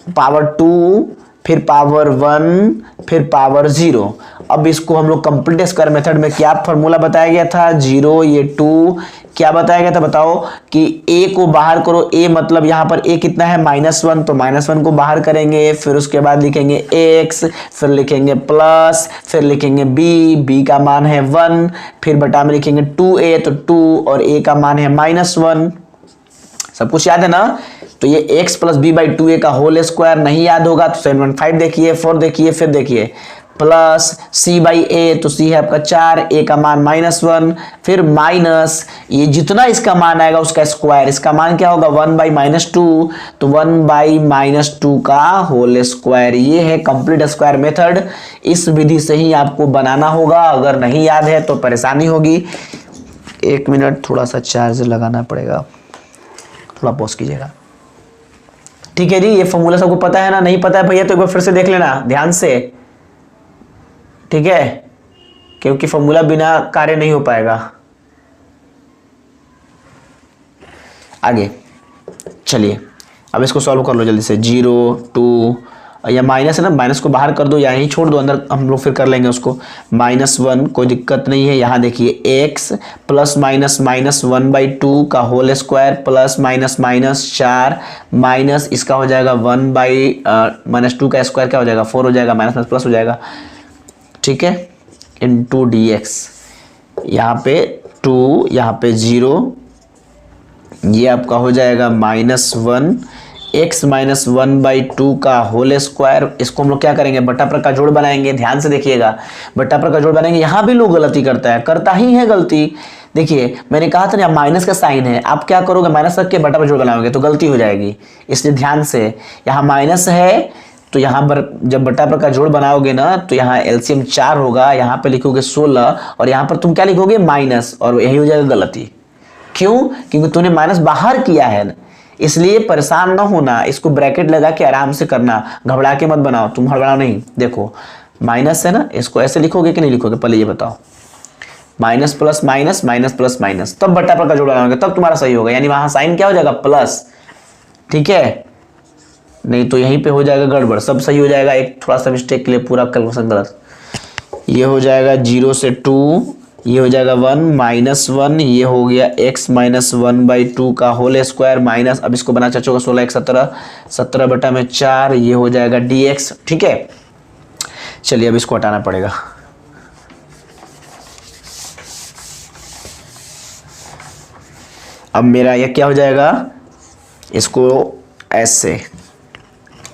पावर 2, फिर पावर 1, फिर पावर 0। अब इसको हम लोग कंप्लीट स्क्वायर मेथड में क्या फॉर्मूला बताया गया था, 0 ये 2, क्या बताया गया था बताओ कि a को बाहर करो, a मतलब यहाँ पर a कितना है -1, तो -1 को बाहर करेंगे, फिर उसके बाद लिखेंगे x, फिर लिखेंगे प्लस, फिर लिखेंगे b का मान है 1, फिर बटा में लिखेंगे 2a, तो 2 और a का मान है -1। सब कुछ याद है ना? तो ये x प्लस b/2a का होल स्क्वायर नहीं याद होगा तो 7.5 देखिए, 4 देखिए, फिर देखिए प्लस सी बाई ए, तो सी है आपका 4, ए का मान -1, फिर माइनस ये जितना इसका मान आएगा उसका स्क्वायर, इसका मान क्या होगा 1/-2, तो 1/-2 का होल स्क्वायर। ये है कंप्लीट स्क्वायर मेथड। इस विधि से ही आपको बनाना होगा, अगर नहीं याद है तो परेशानी होगी। 1 मिनट, थोड़ा सा चार्ज लगाना पड़ेगा, थोड़ा पॉज कीजिएगा। ठीक है जी, ये फॉर्मूला सबको पता है ना? नहीं पता है भैया तो एक बार फिर से देख लेना ध्यान से, ठीक है, क्योंकि फॉर्मूला बिना कार्य नहीं हो पाएगा। आगे चलिए, अब इसको सॉल्व कर लो जल्दी से। 0 2 या माइनस है ना, माइनस को बाहर कर दो या यहीं छोड़ दो, अंदर हम लोग फिर कर लेंगे उसको। -1 कोई दिक्कत नहीं है। यहाँ देखिए x प्लस माइनस -1/2 का होल स्क्वायर प्लस -4 माइनस इसका हो जाएगा 1/-2 का स्क्वायर क्या हो जाएगा 4 हो जाएगा, माइनस प्लस हो जाएगा, ठीक है, इंटू dx। यहाँ पे 2, यहाँ पे 0, ये आपका हो जाएगा -1 x माइनस 1/2 का होल स्क्वायर। इसको हम लोग क्या करेंगे, बट्टा पर का जोड़ बनाएंगे। ध्यान से देखिएगा, बट्टा पर का जोड़ बनाएंगे। यहाँ भी लोग गलती करता ही है गलती। देखिए मैंने कहा था ना माइनस का साइन है, आप क्या करोगे माइनस रख के बट्टा पर जोड़ बनाओगे तो गलती हो जाएगी, इसलिए ध्यान से। यहाँ माइनस है तो यहाँ पर जब बट्टा पर का जोड़ बनाओगे ना तो यहाँ एलसीएम 4 होगा, यहाँ पे लिखोगे 16 और यहाँ पर तुम क्या लिखोगे माइनस, और यही हो जाएगा गलती। क्यों? क्योंकि तूने माइनस बाहर किया है, इसलिए परेशान ना होना, इसको ब्रैकेट लगा के आराम से करना, घबरा के मत बनाओ, तुम हड़बड़ाओ नहीं। देखो माइनस है ना, इसको ऐसे लिखोगे कि नहीं लिखोगे, पहले ये बताओ। Minus plus minus, minus plus minus, तब बट्टा पर का जोड़ बनाओगे तब तुम्हारा सही होगा, यानी वहां साइन क्या हो जाएगा प्लस, ठीक है, नहीं तो यहीं पे हो जाएगा गड़बड़, सब सही हो जाएगा, एक थोड़ा सा मिस्टेक के लिए पूरा कैलकुलेशन गलत। ये हो जाएगा 0 से 2, ये हो जाएगा 1 -1, ये हो गया x माइनस 1/2 का होल स्क्वायर माइनस, अब इसको बना चाचोगा 16 1 17, 17/4, ये हो जाएगा dx, ठीक है। चलिए अब इसको हटाना पड़ेगा। अब मेरा ये क्या हो जाएगा, इसको ऐसे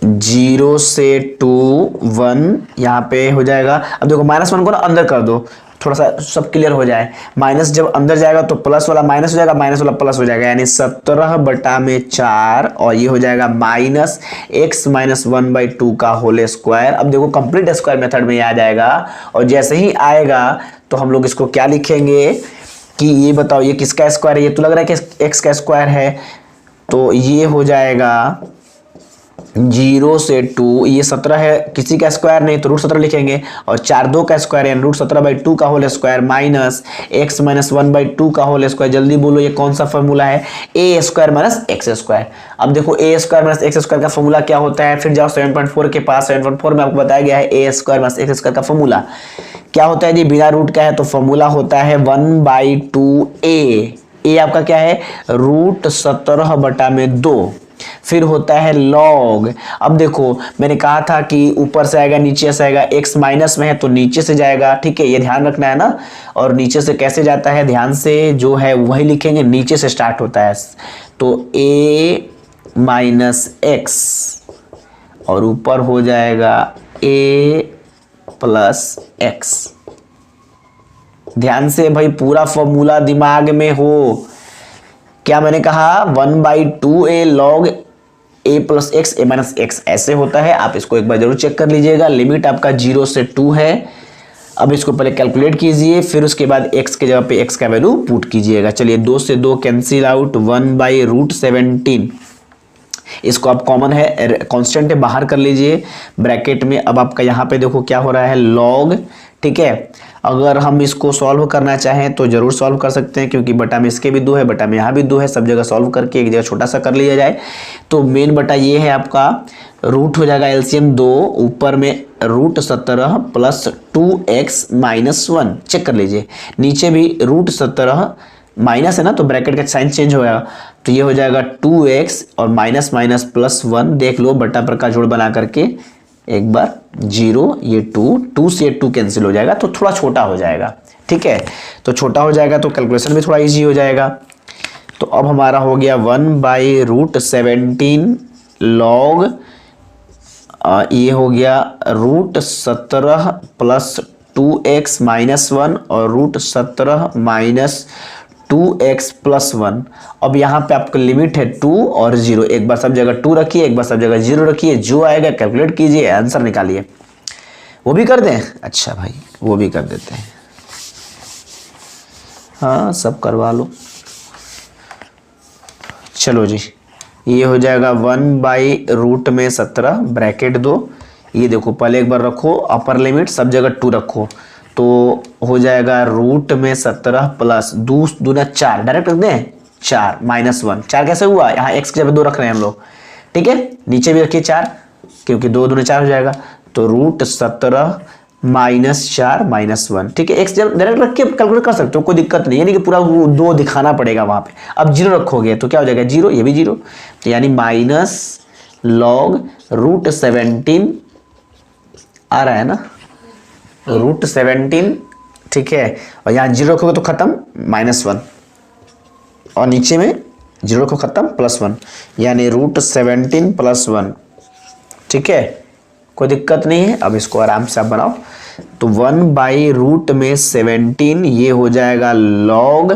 0 से 2 1 यहाँ पे हो जाएगा। अब देखो -1 को ना अंदर कर दो, थोड़ा सा सब क्लियर हो जाए। माइनस जब अंदर जाएगा तो प्लस वाला माइनस हो जाएगा, माइनस वाला प्लस हो जाएगा, यानी 17/4, और ये हो जाएगा माइनस x माइनस 1/2 का होल स्क्वायर। अब देखो कंप्लीट स्क्वायर मेथड में आ जाएगा, और जैसे ही आएगा तो हम लोग इसको क्या लिखेंगे कि ये बताओ ये किसका स्क्वायर है, ये तो लग रहा है कि x का स्क्वायर है, तो ये हो जाएगा 0 से 2, ये 17 है, किसी का स्क्वायर नहीं तो √17 लिखेंगे, और 4 2 का स्क्वायर है √17/2 का whole square minus x minus 1/2 का होल स्क्वायर। जल्दी बोलो ये कौन सा फॉर्मूला है, a square minus x square. अब देखो a square minus x square का फॉर्मूला क्या होता है, फिर जाओ 7.4 के पास, 7.4 में आपको बताया गया है a square minus x square का फॉर्मूला क्या होता है जी, बिना रूट का है तो फॉर्मूला होता है 1/2a। a आपका क्या है √17/2, फिर होता है लॉग। अब देखो मैंने कहा था कि ऊपर से आएगा नीचे से आएगा, x माइनस में है तो नीचे से जाएगा, ठीक है, ये ध्यान रखना है ना। और नीचे से कैसे जाता है ध्यान से, जो है वही लिखेंगे, नीचे से स्टार्ट होता है, तो a माइनस x और ऊपर हो जाएगा a प्लस x। ध्यान से भाई पूरा फॉर्मूला दिमाग में हो। क्या मैंने कहा 1/2a log a plus x a minus x ऐसे होता है। आप इसको एक बार जरूर चेक कर लीजिएगा। लिमिट आपका 0 से 2 है। अब इसको पहले कैलकुलेट कीजिए, फिर उसके बाद x के जगह पे x का वैल्यू पुट कीजिएगा। चलिए 2 से 2 कैंसिल आउट, 1/√17। इसको आप कॉमन है, कांस्टेंट है, बाहर कर लीजिए ब्रैकेट में। अब आपका यहाँ पे देखो क्या हो रहा है लॉग, ठीक है। अगर हम इसको सॉल्व करना चाहें तो जरूर सॉल्व कर सकते हैं, क्योंकि बटा में इसके भी 2 है, बटा में यहाँ भी 2 है, सब जगह सॉल्व करके एक जगह छोटा सा कर लिया जाए। तो मेन बटा ये है आपका, रूट हो जाएगा एलसीएम 2, ऊपर में √17 प्लस 2x माइनस 1, चेक कर लीजिए। नीचे भी √17 माइनस है ना, तो ब्रैकेट का साइन चेंज होगा, तो ये हो जाएगा 2x और माइनस माइनस प्लस 1। देख लो बटा पर का जोड़ बना करके एक बार 0, ये 2 से 2 कैंसिल हो जाएगा, तो थोड़ा छोटा हो जाएगा, ठीक है। तो छोटा हो जाएगा तो कैलकुलेशन भी थोड़ा इजी हो जाएगा। तो अब हमारा हो गया 1/√17 लॉग ये हो गया √17 प्लस 2x माइनस 1 और √17 माइनस 2x प्लस 1। अब यहाँ पे आपका लिमिट है 2 और 0। एक बार सब जगह 2 रखिए, एक बार सब जगह 0 रखिए, जो आएगा कैलकुलेट कीजिए, आंसर निकालिए। वो भी कर दें? अच्छा भाई वो भी कर देते हैं, हाँ सब करवा लो। चलो जी, ये हो जाएगा 1/√17 ब्रैकेट दो। ये देखो पहले एक बार रखो अपर लिमिट, सब जगह 2 रखो, तो हो जाएगा √17 प्लस 2 दूना 4, डायरेक्ट रख दें 4 माइनस 1। 4 कैसे हुआ? यहाँ x की जगह 2 रख रहे हैं हम लोग, ठीक है। नीचे भी रखिए 4 क्योंकि 2 दूना 4 हो जाएगा, तो √17 माइनस 4 माइनस 1, ठीक है। x जब डायरेक्ट रख के कैलकुलेट कर सकते हो, कोई दिक्कत नहीं है, यानी कि पूरा 2 दिखाना पड़ेगा वहां पे। अब 0 रखोगे तो क्या हो जाएगा 0, ये भी 0, तो यानी माइनस log √17 आ रहा है ना, √17, ठीक है। और यहाँ 0 रखोगे तो खत्म -1, और नीचे में 0 रखो खत्म +1, यानी √17 प्लस 1, ठीक है, कोई दिक्कत नहीं है। अब इसको आराम से आप बनाओ, तो 1/√17 ये हो जाएगा log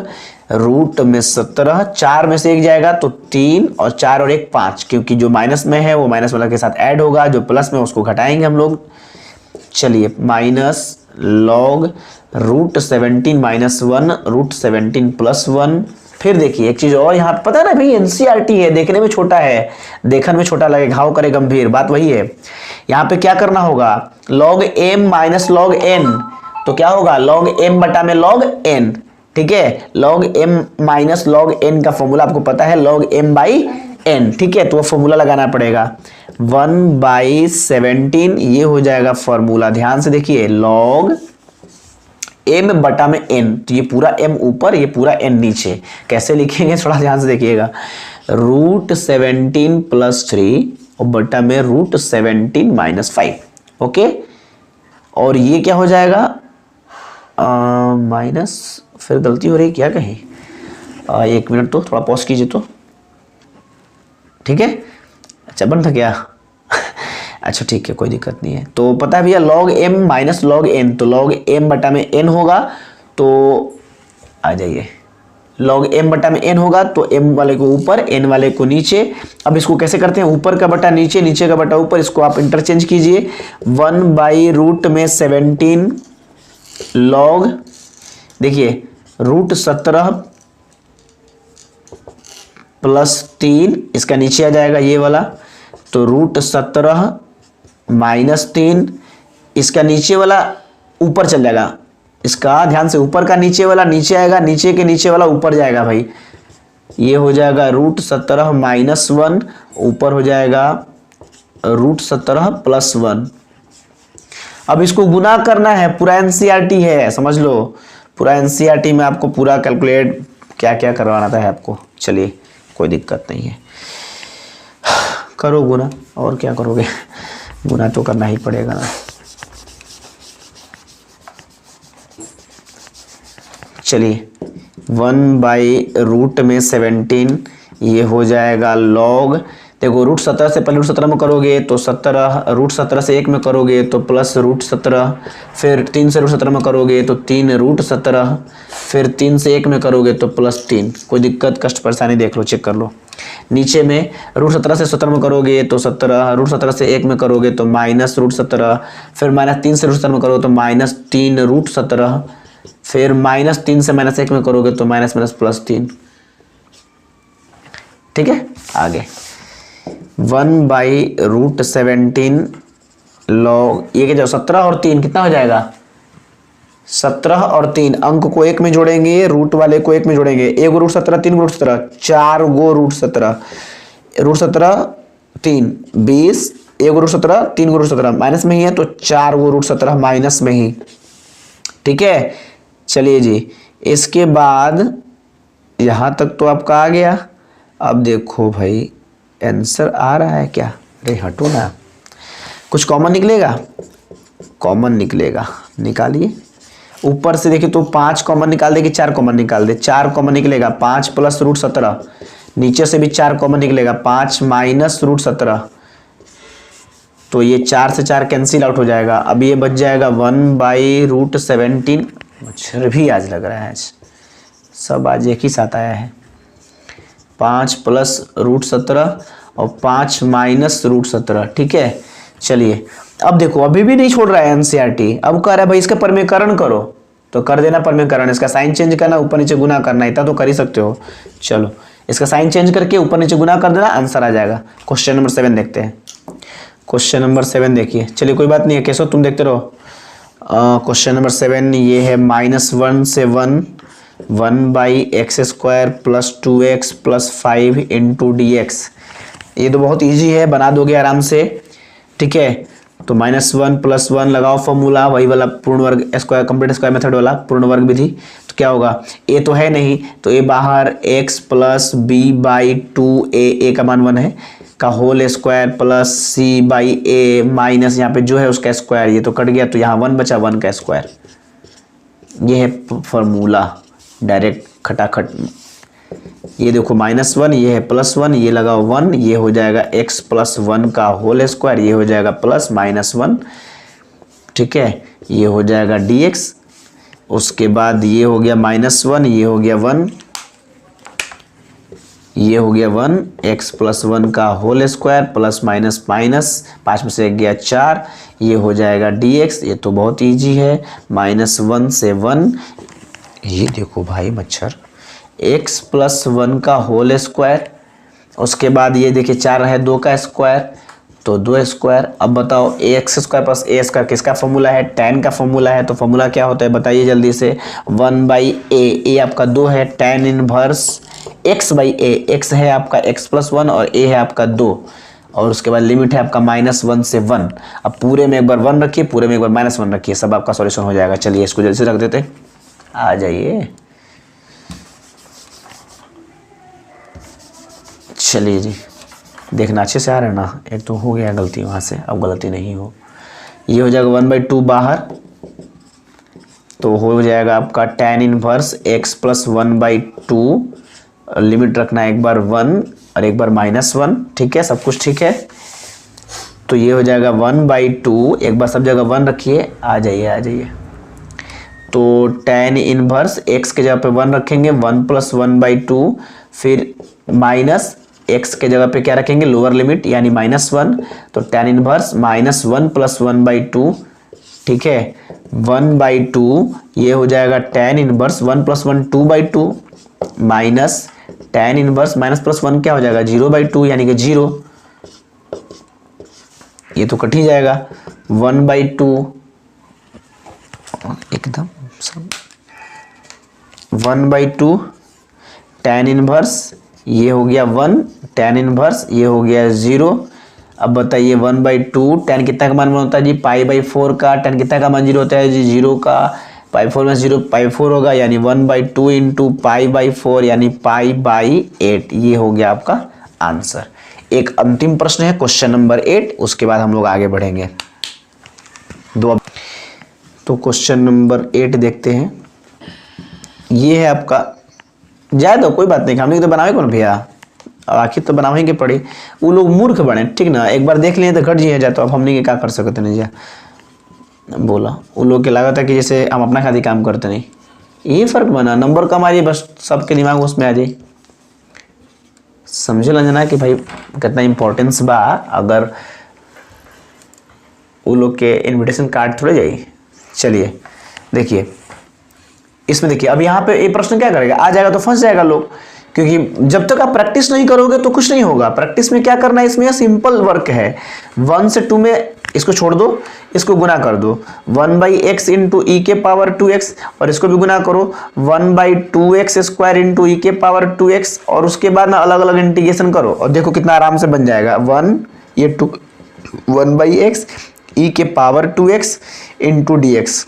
√17, 4 में से 1 जाएगा तो 3, और 4 और 1 5, क्योंकि जो माइनस में है वो माइनस वाला के साथ ऐड होगा, जो प्लस में उसको घटाएंगे हम लोग। चलिए माइनस log √17 माइनस 1 √17 प्लस 1। फिर देखिए एक चीज और, यहाँ पता है ना भाई एनसीईआरटी है, देखने में छोटा है, देखने में छोटा लगे घाव करे गंभीर, बात वही है। यहाँ पे क्या करना होगा, log m minus log n, तो क्या होगा log m बटा में log n, ठीक है। log m minus log n का फॉर्मूला आपको पता है log m/n, ठीक है, तो वो फॉर्मूला लगाना पड़ेगा 1/17, ये हो जाएगा फॉर्मूला। ध्यान से देखिए log m बटा में n, तो ये पूरा m ऊपर, ये पूरा n नीचे, कैसे लिखेंगे थोड़ा ध्यान से देखिएगा, √17 प्लस 3 और बटा में √17 माइनस 5, ओके। और ये क्या हो जाएगा माइनस, फिर गलती हो रही क्या कहीं, 1 मिनट तो थोड़ा पॉज कीजिए तो, ठीक है। अच्छा बन था क्या अच्छा ठीक है कोई दिक्कत नहीं है। तो पता है भैया log m minus log n, तो log m बटा में n होगा, तो आ जाइए log m बटा में n होगा, तो m वाले को ऊपर n वाले को नीचे। अब इसको कैसे करते हैं, ऊपर का बटा नीचे, नीचे का बटा ऊपर, इसको आप इंटरचेंज कीजिए। 1/√17 log, देखिए √17 प्लस 3, इसका नीचे आ जाएगा ये वाला, तो √17 माइनस 3, इसका नीचे वाला ऊपर चल जाएगा, इसका ध्यान से ऊपर का नीचे वाला नीचे आएगा, नीचे के नीचे वाला ऊपर जाएगा भाई, ये हो जाएगा √17 माइनस 1, ऊपर हो जाएगा √17 प्लस 1। अब इसको गुना करना है, पूरा एनसीईआरटी है समझ लो, पूरा एनसीईआरटी में आपको पूरा कैलकुलेट क्या क्या करवाना था है आपको। चलिए कोई दिक्कत नहीं है, करो गुना, और क्या करोगे, गुना तो करना ही पड़ेगा ना। चलिए 1/√17 ये हो जाएगा log, देखो √17 से पहले √17 में करोगे तो 17, √17 से 1 में करोगे तो प्लस √17, फिर 3 से √17 में करोगे तो 3√17, फिर 3 से 1 में करोगे तो प्लस 3। कोई दिक्कत कष्ट परेशानी देख लो, चेक कर लो। नीचे में √17 से 17 में करोगे तो 17, √17 से 1 में करोगे तो माइनस √17, फिर -3 से √17 में करोगे तो -3√17, फिर -3 से -1 में करोगे तो माइनस प्लस 3, ठीक है। आगे 1/√17 log, ये क्या 17 और 3 कितना हो जाएगा, 17 और 3, अंक को 1 में जोड़ेंगे, रूट वाले को 1 में जोड़ेंगे, 1 √17 3 √17 4 गो √17, √17 3 20, 1 √17 3 √17 माइनस में ही है तो 4 गो √17 माइनस में ही, ठीक है। चलिए जी, इसके बाद यहां तक तो आपका आ गया। अब देखो भाई आंसर आ रहा है क्या, अरे हटो ना, कुछ कॉमन निकलेगा, कॉमन निकलेगा, निकालिए। ऊपर से देखिए तो 5 कॉमन निकाल दे कि 4 कॉमन निकाल दे, 4 कॉमन निकलेगा, 5 प्लस √17, नीचे से भी 4 कॉमन निकलेगा, 5 माइनस √17, तो ये 4 से 4 कैंसिल आउट हो जाएगा। अब ये बच जाएगा 1/√17। मच्छर भी आज लग रहा है, आज सब आज एक ही साथ आया है। 5 + √17 और 5 - √17, ठीक है। चलिए अब देखो, अभी भी नहीं छोड़ रहा है एनसीईआरटी। अब कह रहा है भाई इसका परमीकरण करो, तो कर देना परमीकरण। इसका साइन चेंज करना, ऊपर नीचे गुना करना, इतना तो कर ही सकते हो। चलो इसका साइन चेंज करके ऊपर नीचे गुना कर देना, आंसर आ जाएगा। क्वेश्चन नंबर 7 देखते हैं। क्वेश्चन नंबर 7 देखिए, चलिए कोई बात नहीं है, कैसो तुम देखते रहो। क्वेश्चन नंबर 7 ये है -1 से 1 1/x² + 2x + 5 × dx। ये तो बहुत इजी है, बना दोगे आराम से, ठीक है। तो -1 + 1 लगाओ फॉर्मूला, वही वाला पूर्ण वर्ग स्क्वायर, कंप्लीट स्क्वायर मेथड वाला पूर्ण वर्ग विधि। तो क्या होगा, a तो है नहीं, तो a बाहर x + b/2a का मान 1 है का होल स्क्वायर + c/a माइनस यहाँ पे जो है उसका स्क्वायर, ये तो कट गया, तो यहाँ 1 बचा, 1 का स्क्वायर। ये है फॉर्मूला, डायरेक्ट खटाखट। ये देखो -1, ये है +1, ये लगाओ 1, ये हो जाएगा x + 1 का होल स्क्वायर, ये हो जाएगा +-1, ठीक है। ये हो जाएगा dx। उसके बाद ये हो गया -1, ये हो गया 1, ये हो गया 1, x + 1 का होल स्क्वायर +-, 5 में से 1 गया 4, ये हो जाएगा dx। ये तो बहुत इजी है, -1 से 1, ये देखो भाई मच्छर, x + 1 का होल स्क्वायर, उसके बाद ये देखिए 4 है 2 का स्क्वायर, तो 2 स्क्वायर। अब बताओ ax² + a² किसका फॉर्मूला है, tan का फॉर्मूला है। तो फॉर्मूला क्या होता है बताइए जल्दी से, 1/a आपका 2 है, tan इनवर्स x/a, x है आपका x + 1 और a है आपका 2, और उसके बाद लिमिट है आपका -1 से 1। अब पूरे में एक बार 1 रखिए, पूरे में एक बार -1 रखिए, सब आपका सॉल्यूशन हो जाएगा। चलिए इसको जल्दी से रख देते, आ जाइए। चलिए जी, देखना अच्छे से आ रहा है ना, एक तो हो गया गलती वहाँ से, अब गलती नहीं हो। ये हो जाएगा 1/2 बाहर, तो हो जाएगा आपका tan इनवर्स x + 1/2, लिमिट रखना एक बार 1 और एक बार -1, ठीक है, सब कुछ ठीक है। तो ये हो जाएगा 1/2, एक बार सब जगह 1 रखिए, आ जाइए आ जाइए। तो tan इनवर्स x के जगह पे 1 रखेंगे, 1 + 1/2, फिर माइनस x के जगह पे क्या रखेंगे, लोअर लिमिट यानी -1, तो tan इनवर्स -1 + 1/2, ठीक है, 1/2, ये हो जाएगा tan inverse 1 + 1 2/2 minus tan inverse -+1 क्या हो जाएगा 0/2 यानी कि 0, ये तो कट ही जाएगा। 1/2 एकदम सब 1/2 tan इनवर्स, ये हो गया 1, tan इनवर्स ये हो गया 0। अब बताइए 1/2 tan कितना का मान होता है जी, π/4 का। tan कितना का मान 0 होता है जी, 0 का। π4 में 0 π4 होगा, यानी 1/2 × π/4 यानी π/8। ये हो गया आपका आंसर। एक अंतिम प्रश्न है क्वेश्चन नंबर 8, उसके बाद हम लोग आगे बढ़ेंगे। तो क्वेश्चन नंबर 8 देखते हैं। ये है आपका, जाए तो कोई बात नहीं, हमने तो बनावे कौन भैया, आखिर तो बनावेंगे पड़ी। वो लोग मूर्ख बने, ठीक ना, एक बार देख लिए तो घट जी जाए, तो अब हमने क्या कर सकते नहीं जा बोला। वो लोग के लागत है कि जैसे हम अपना खातिर काम करते नहीं, ये फर्क बना, नंबर कम आ जाए बस, सबके दिमाग उसमें आ जाए। समझे लंजना कि भाई कितना इंपॉर्टेंस बा, अगर वो लोग के इनविटेशन कार्ड थोड़े जाइए। चलिए देखिए इसमें, देखिए अब यहाँ पे ये प्रश्न क्या करेगा, आ जाएगा तो फंस जाएगा लोग, क्योंकि जब तक आप प्रैक्टिस नहीं करोगे तो कुछ नहीं होगा। प्रैक्टिस में क्या करना है, इसमें सिंपल वर्क है। 1 से 2 में इसको छोड़ दो, इसको गुना कर दो 1/x × e⁻²x, और इसको भी गुना करो 1/2x² × e⁻²x, और उसके बाद ना अलग अलग इंटीग्रेशन करो और देखो कितना आराम से बन जाएगा। 1 ये 2 1/x e⁻²x × dx,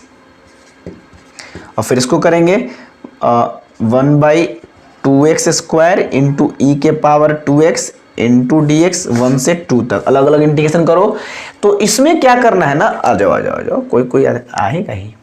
और फिर इसको करेंगे 1/2x² × e⁻²x × dx 1 से 2 तक अलग अलग इंटीग्रेशन करो। तो इसमें क्या करना है ना, आ जाओ कोई आएगा ही।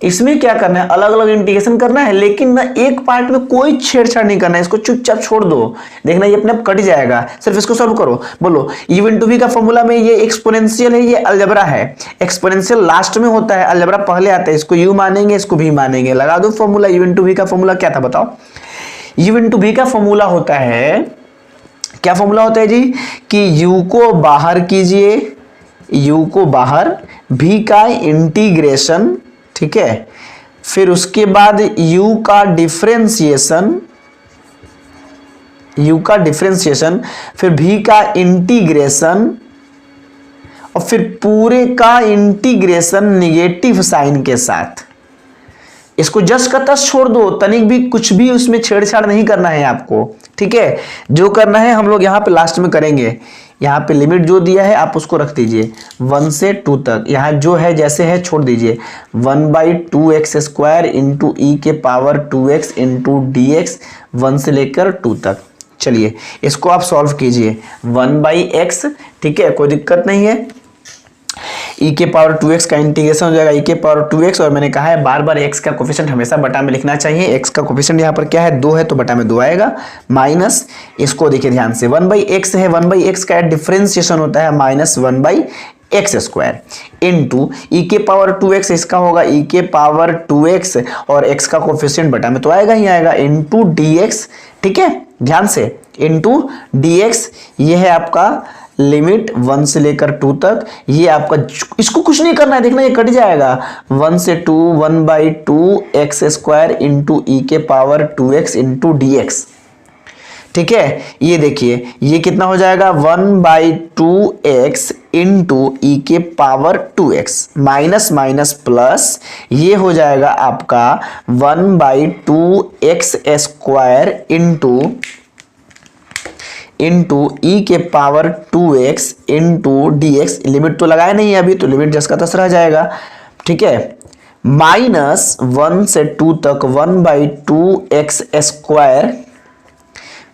इसमें क्या करना है, अलग अलग इंटीग्रेशन करना है, लेकिन ना एक पार्ट में कोई छेड़छाड़ नहीं करना है, इसको चुपचाप छोड़ दो। देखना ये अपने आप कट जाएगा, सिर्फ इसको सॉल्व करो। बोलो u इंटू वी का फॉर्मूला में ये एक्सपोनेंशियल है, ये अलजेब्रा है। एक्सपोनेंशियल लास्ट में होता है, अलजेब्रा पहले आता है। इसको u मानेंगे, इसको v मानेंगे। लगा दो फॉर्मूला। u इंटू वी का फॉर्मूला क्या था बताओ? u इंटू वी का फॉर्मूला होता है, क्या फॉर्मूला होता है जी, कि u को बाहर कीजिए, u को बाहर, v का इंटीग्रेशन, ठीक है, फिर उसके बाद u का डिफरेंशिएशन, फिर v का इंटीग्रेशन, और फिर पूरे का इंटीग्रेशन निगेटिव साइन के साथ। इसको जस्ट का तस छोड़ दो, तनिक भी कुछ भी उसमें छेड़छाड़ नहीं करना है आपको, ठीक है। जो करना है हम लोग यहाँ पे लास्ट में करेंगे। यहाँ पे लिमिट जो दिया है आप उसको रख दीजिए 1 से 2 तक। यहाँ जो है जैसे है छोड़ दीजिए। 1/2x² इंटू ई के पावर 2x इंटू dx 1 से लेकर 2 तक। चलिए इसको आप सॉल्व कीजिए। 1/x, ठीक है, कोई दिक्कत नहीं है। e के पावर 2x का इंटीग्रेशन हो जाएगा e के पावर 2x, और मैंने कहा है बार बार x का कोफिशिएंट हमेशा बटा में लिखना चाहिए। x का कोफिशिएंट यहाँ पर क्या है, 2 है, तो बटा में 2 आएगा। माइनस, इसको देखिए ध्यान से, 1/x है, 1/x का डिफरेंशिएशन होता है -1/x² इंटू ई के पावर 2x, इसका होगा e के पावर 2x, और x का कोफिशिएंट बटा में तो आएगा ही आएगा, इंटू dx, ठीक है, ध्यान से, इंटू dx। ये है आपका लिमिट 1 से लेकर 2 तक। ये आपका, इसको कुछ नहीं करना है, देखना ये कट जाएगा। 1 से 2, 1/2x² इंटू ई के पावर 2x इंटू dx, ठीक है। ये देखिए ये कितना हो जाएगा, 1/2x इंटू ई के power 2x, minus minus plus, ये हो जाएगा आपका 1/2x² इंटू ई के power 2x into dx। Limit तो लगाया नहीं है अभी, तो लिमिट जस का तस रह जाएगा, ठीक है। -1 से 2 तक 1/2x²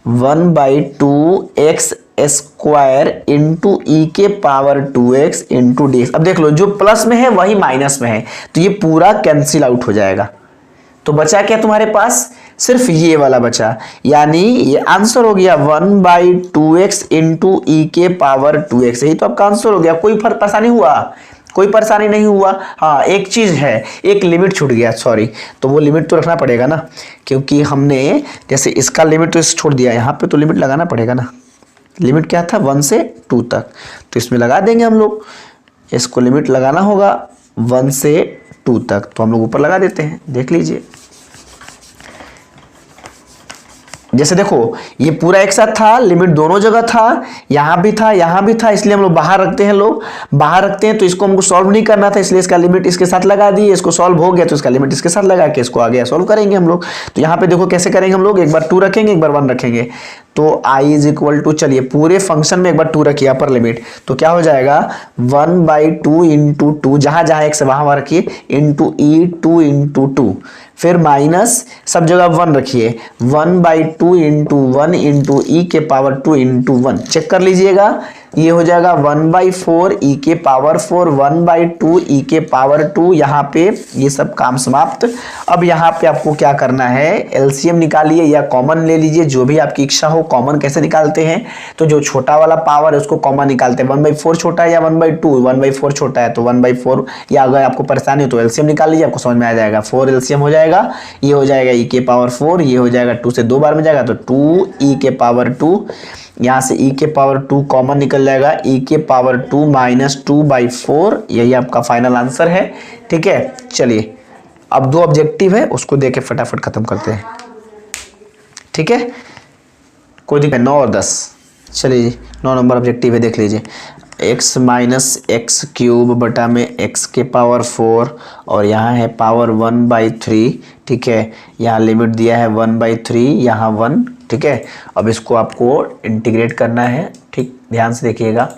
1/2x² इंटू ई के पावर 2x इंटू dx। अब देख लो जो प्लस में है वही माइनस में है, तो ये पूरा कैंसिल आउट हो जाएगा। तो बचा क्या तुम्हारे पास, सिर्फ ये वाला बचा, यानी ये आंसर हो गया 1/2x इंटू ई के पावर 2x। यही तो आपका आंसर हो गया। कोई फर्क परेशानी हुआ, कोई परेशानी नहीं हुआ। हाँ एक चीज है, एक लिमिट छूट गया, सॉरी, तो वो लिमिट तो रखना पड़ेगा ना, क्योंकि हमने जैसे इसका लिमिट तो इस छोड़ दिया, यहाँ पे तो लिमिट लगाना पड़ेगा ना। लिमिट क्या था, 1 से 2 तक, तो इसमें लगा देंगे हम लोग। इसको लिमिट लगाना होगा 1 से 2 तक, तो हम लोग ऊपर लगा देते हैं, देख लीजिए। जैसे देखो ये पूरा एक साथ था, लिमिट दोनों जगह था, यहाँ भी था, यहाँ भी था, इसलिए हम लोग बाहर रखते हैं। लोग बाहर रखते हैं तो इसको हमको सॉल्व नहीं करना था, इसलिए इसका लिमिट इसके साथ लगा दिए। इसको सॉल्व हो गया तो इसका लिमिट इसके साथ लगा के इसको आगे सॉल्व करेंगे हम लोग। तो यहाँ पे देखो कैसे करेंगे हम लोग, एक बार 2 रखेंगे, एक बार 1 रखेंगे। तो i = चलिए पूरे फंक्शन में एक बार 2 रखिए अपर लिमिट, तो क्या हो जाएगा 1/2 इंटू 2, जहां जहां x वहां रखिए, इंटू ई 2 इंटू 2, फिर माइनस सब जगह 1 रखिए, 1/2 इंटू 1 इंटू ई के पावर 2 इंटू 1। चेक कर लीजिएगा, ये हो जाएगा 1/4 ई के पावर 4, 1/2 ई के पावर 2। यहाँ पे ये सब काम समाप्त। अब यहाँ पे आपको क्या करना है, एलसीएम निकालिए या कॉमन ले लीजिए, जो भी आपकी इच्छा हो। कॉमन कैसे निकालते हैं, तो जो छोटा वाला पावर है उसको कॉमन निकालते हैं। 1/4 छोटा है या 1/2, 1/4 छोटा है तो 1/4, या अगर आपको परेशानी हो तो एलसीएम निकाल लीजिए, आपको समझ में आ जाएगा। 4 एलसीएम हो जाएगा, ये हो जाएगा ई के पावर 4, ये हो जाएगा 2 से 2 बार में जाएगा तो 2 ई के पावर 2, यहाँ से e के पावर 2 कॉमन निकल जाएगा, e के पावर 2 - 2/4, यही आपका फाइनल आंसर है। ठीक है, चलिए अब 2 ऑब्जेक्टिव है, उसको देके फटाफट खत्म करते हैं। ठीक है, कोई दिक्कत, 9 और 10। चलिए 9 नंबर ऑब्जेक्टिव है, देख लीजिए। x - x³ बटा में x के पावर 4, और यहाँ है पावर 1/3। ठीक है, यहाँ लिमिट दिया है 1/3, यहाँ 1। ठीक है, अब इसको आपको इंटीग्रेट करना है। ठीक, ध्यान से देखिएगा,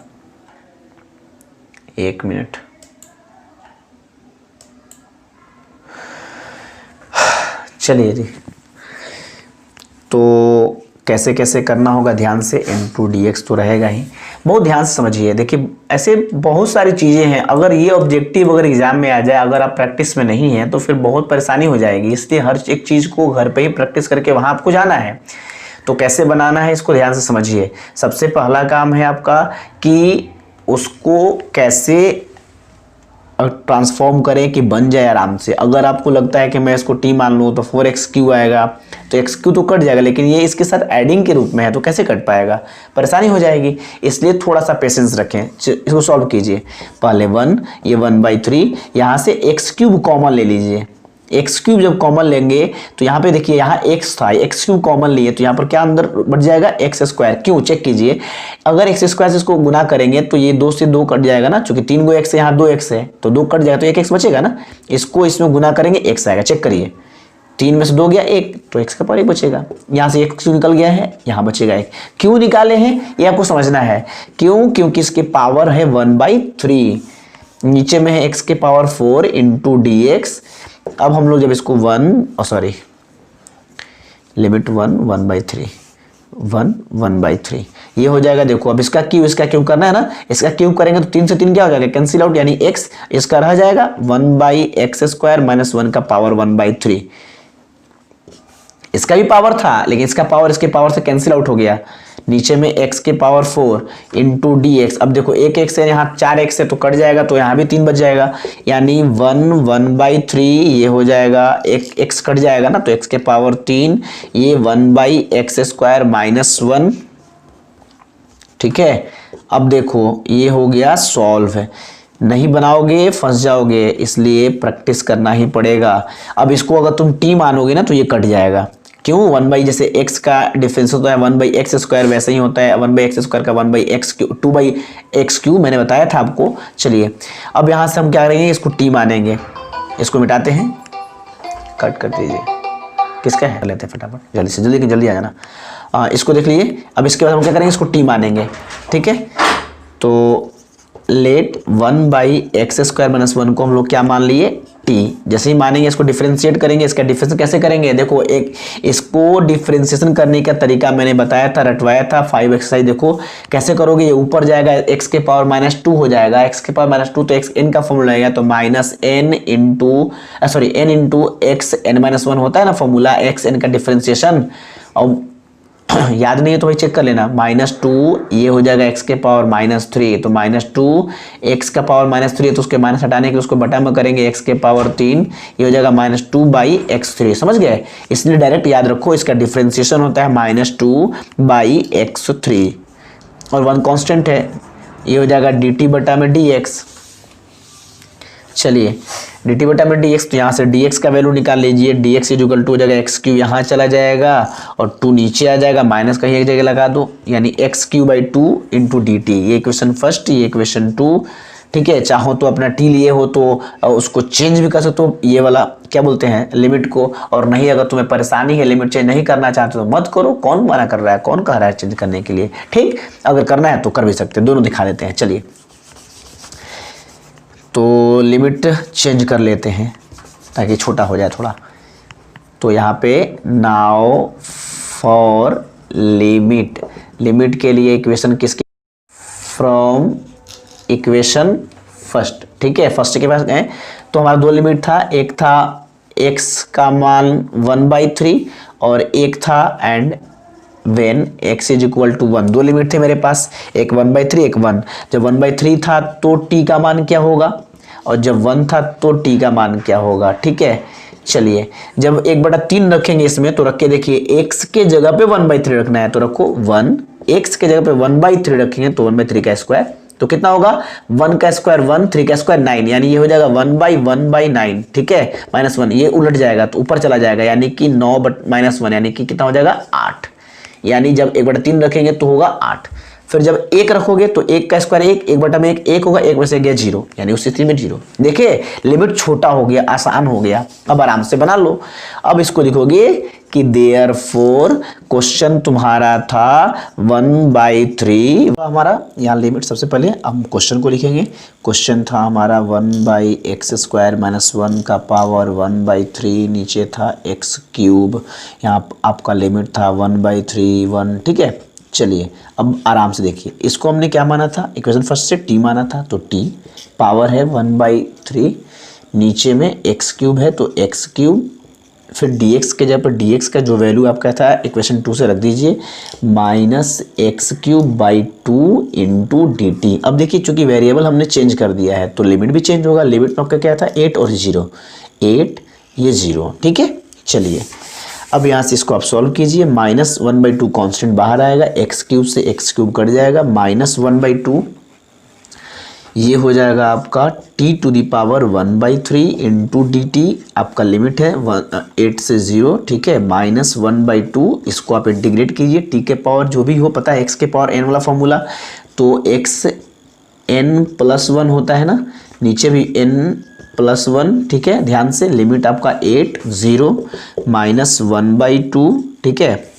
1 मिनट। चलिए जी, तो कैसे कैसे करना होगा ध्यान से। n2 dx तो रहेगा ही, बहुत ध्यान से समझिए। देखिए ऐसे बहुत सारी चीज़ें हैं, अगर ये ऑब्जेक्टिव अगर एग्जाम में आ जाए, अगर आप प्रैक्टिस में नहीं हैं तो फिर बहुत परेशानी हो जाएगी। इसलिए हर एक चीज़ को घर पे ही प्रैक्टिस करके वहाँ आपको जाना है। तो कैसे बनाना है इसको ध्यान से समझिए। सबसे पहला काम है आपका कि उसको कैसे ट्रांसफॉर्म करें कि बन जाए आराम से। अगर आपको लगता है कि मैं इसको टी मान लूँ तो 4x³ आएगा, तो x³ तो कट जाएगा, लेकिन ये इसके साथ एडिंग के रूप में है तो कैसे कट पाएगा, परेशानी हो जाएगी। इसलिए थोड़ा सा पेशेंस रखें, इसको सॉल्व कीजिए। पहले 1, ये 1/3, यहाँ से x³ कॉमन ले लीजिए। x³ जब कॉमन लेंगे तो यहाँ पे देखिए, यहाँ x था, x³ कॉमन लिए तो यहाँ पर क्या अंदर बढ़ जाएगा, x²। क्यों, चेक कीजिए। अगर x² से इसको गुना करेंगे तो ये 2 से 2 कट जाएगा ना, चूंकि 3 गो x है, यहाँ 2x है तो 2 कट जाएगा तो 1x बचेगा ना। इसको इसमें गुना करेंगे x आएगा, चेक करिए। 3 में से 2 गया 1, तो x का पावर 1 बचेगा। यहाँ से x निकल गया है, यहाँ बचेगा 1। क्यों निकाले हैं ये आपको समझना है। क्यों, क्योंकि इसके पावर है 1/3, नीचे में है x के पावर 4 इंटू dx। अब हम लोग जब इसको लिमिट 1/3 ये हो जाएगा। देखो अब इसका क्यूब करना है ना, इसका क्यूब करेंगे तो 3 से 3 क्या हो जाएगा, कैंसिल आउट, यानी x इसका रह जाएगा 1/x² माइनस 1 का पावर 1/3। इसका भी पावर था लेकिन इसका पावर इसके पावर से कैंसिल आउट हो गया। नीचे में x के पावर 4 इंटू dx। अब देखो एक x है, यहाँ 4x है तो कट जाएगा, तो यहाँ भी 3 बच जाएगा, यानी 1/3 ये हो जाएगा। एक x कट जाएगा ना, तो x के पावर 3, ये 1/x² माइनस 1। ठीक है, अब देखो ये हो गया सॉल्व। नहीं बनाओगे फंस जाओगे, इसलिए प्रैक्टिस करना ही पड़ेगा। अब इसको अगर तुम t मानोगे ना तो ये कट जाएगा। क्यों, 1 जैसे x का डिफरेंस होता है 1/x², वैसे ही होता है 1/x² का 1/x³, 2/x³ मैंने बताया था आपको। चलिए अब यहाँ से हम क्या करेंगे, इसको t मानेंगे। इसको मिटाते हैं, कट कर दीजिए। किसका है, लेते हैं फटाफट, जल्दी से जल्दी आ जाना। इसको देख लीजिए। अब इसके बाद हम क्या करेंगे, इसको t मानेंगे। ठीक है, तो लेट 1/x² माइनस 1 को हम लोग क्या मान लिए, t। जैसे ही मानेंगे इसको डिफरेंशिएट करेंगे। इसका डिफरेंस कैसे करेंगे, देखो एक इसको डिफरेंशिएशन करने का तरीका मैंने बताया था, रटवाया था 5 एक्सरसाइज। देखो कैसे करोगे, ये ऊपर जाएगा x के पावर -2 हो जाएगा, x के पावर -2 तो x n का फॉर्मूला आएगा, तो -n इंटू x n-1 होता है ना फॉर्मूला, x n का डिफरेंशिएशन। और याद नहीं है तो भाई चेक कर लेना। -2 ये हो जाएगा x के पावर -3, तो -2 x का पावर -3 है तो उसके माइनस हटाने के लिए उसको बटा में करेंगे x के पावर 3, ये हो जाएगा -2/x3। समझ गए, इसलिए डायरेक्ट याद रखो इसका डिफरेंशिएशन होता है -2/x3 और 1 कांस्टेंट है, ये हो जाएगा dt बटा में dx। चलिए dt बटा में dx, तो यहाँ से dx का वैल्यू निकाल लीजिए। dx इक्वल टू हो जाएगा x³ यहाँ चला जाएगा और 2 नीचे आ जाएगा, माइनस कहीं एक जगह लगा दो, यानी x³/2 इंटू dt। ये इक्वेशन फर्स्ट, ये इक्वेशन 2। ठीक है, चाहो तो अपना t लिए हो तो उसको चेंज भी कर सकते हो, ये वाला क्या बोलते हैं लिमिट को। और नहीं, अगर तुम्हें परेशानी है, लिमिट चेंज नहीं करना चाहते तो मत करो। कौन मना कर रहा है, कौन कह रहा है चेंज करने के लिए। ठीक, अगर करना है तो कर भी सकते हैं, दोनों दिखा देते हैं। चलिए तो लिमिट चेंज कर लेते हैं ताकि छोटा हो जाए थोड़ा। तो यहाँ पे नाउ फॉर लिमिट के लिए इक्वेशन किसकी, फ्रॉम इक्वेशन फर्स्ट। ठीक है, फर्स्ट के पास गए तो हमारा 2 लिमिट था, एक था x का मान 1/3 और एक था and when x is equal to 1। 2 limit थे मेरे पास, एक 1/3 एक 1। जब 1/3 था तो t का मान क्या होगा, और जब 1 था तो t का मान क्या होगा। ठीक है, चलिए जब 1/3 रखेंगे इसमें तो रख के देखिए, x के जगह पे 1/3 रखना है तो रखो 1, x के जगह पे 1/3 रखेंगे तो 1/3 का स्क्वायर, तो कितना होगा 1 का स्क्वायर 1, 3 का स्क्वायर 9, यानी ये हो जाएगा 1/1/9। ठीक है, -1 ये उलट जाएगा तो ऊपर चला जाएगा, यानी कि 9 - 1 यानी कि कितना हो जाएगा 8। यानी जब 1/3 रखेंगे तो होगा 8। फिर जब 1 रखोगे तो 1 का स्क्वायर 1, 1/1 1 होगा, 1 में से गया 0, यानी उस स्थिति में 0। देखिए लिमिट छोटा हो गया, आसान हो गया, अब आराम से बना लो। अब इसको लिखोगे कि देयरफॉर क्वेश्चन तुम्हारा था 1/3, हमारा यहाँ लिमिट सबसे पहले हम क्वेश्चन को लिखेंगे। क्वेश्चन था हमारा 1/x² माइनस 1 का पावर 1/3, नीचे था x³, यहाँ आपका लिमिट था 1/3 1। ठीक है, चलिए अब आराम से देखिए, इसको हमने क्या माना था, इक्वेशन फर्स्ट से टी माना था, तो टी पावर है 1/3, नीचे में एक्स क्यूब है तो एक्स क्यूब, फिर dx के जगह पर dx का जो वैल्यू आपका था इक्वेशन 2 से रख दीजिए, -x³/2 इंटू डी टी। अब देखिए चूंकि वेरिएबल हमने चेंज कर दिया है तो लिमिट भी चेंज होगा। लिमिट में आपका क्या था 8 और 0, 8 ये 0, ठीक है। चलिए अब यहाँ से इसको आप सॉल्व कीजिए, -1/2 कांस्टेंट बाहर आएगा, x³ से x³ कट जाएगा, -1/2 ये हो जाएगा आपका t⁻1/3 इंटू डी टी। आपका लिमिट है 8 से 0, ठीक है, -1/2 इसको आप इंटीग्रेट कीजिए, t के पावर जो भी हो, पता है x के पावर n वाला फॉर्मूला, तो x n+1 होता है ना, नीचे भी n+1, ठीक है। ध्यान से लिमिट आपका 8, 0, -1/2, ठीक है।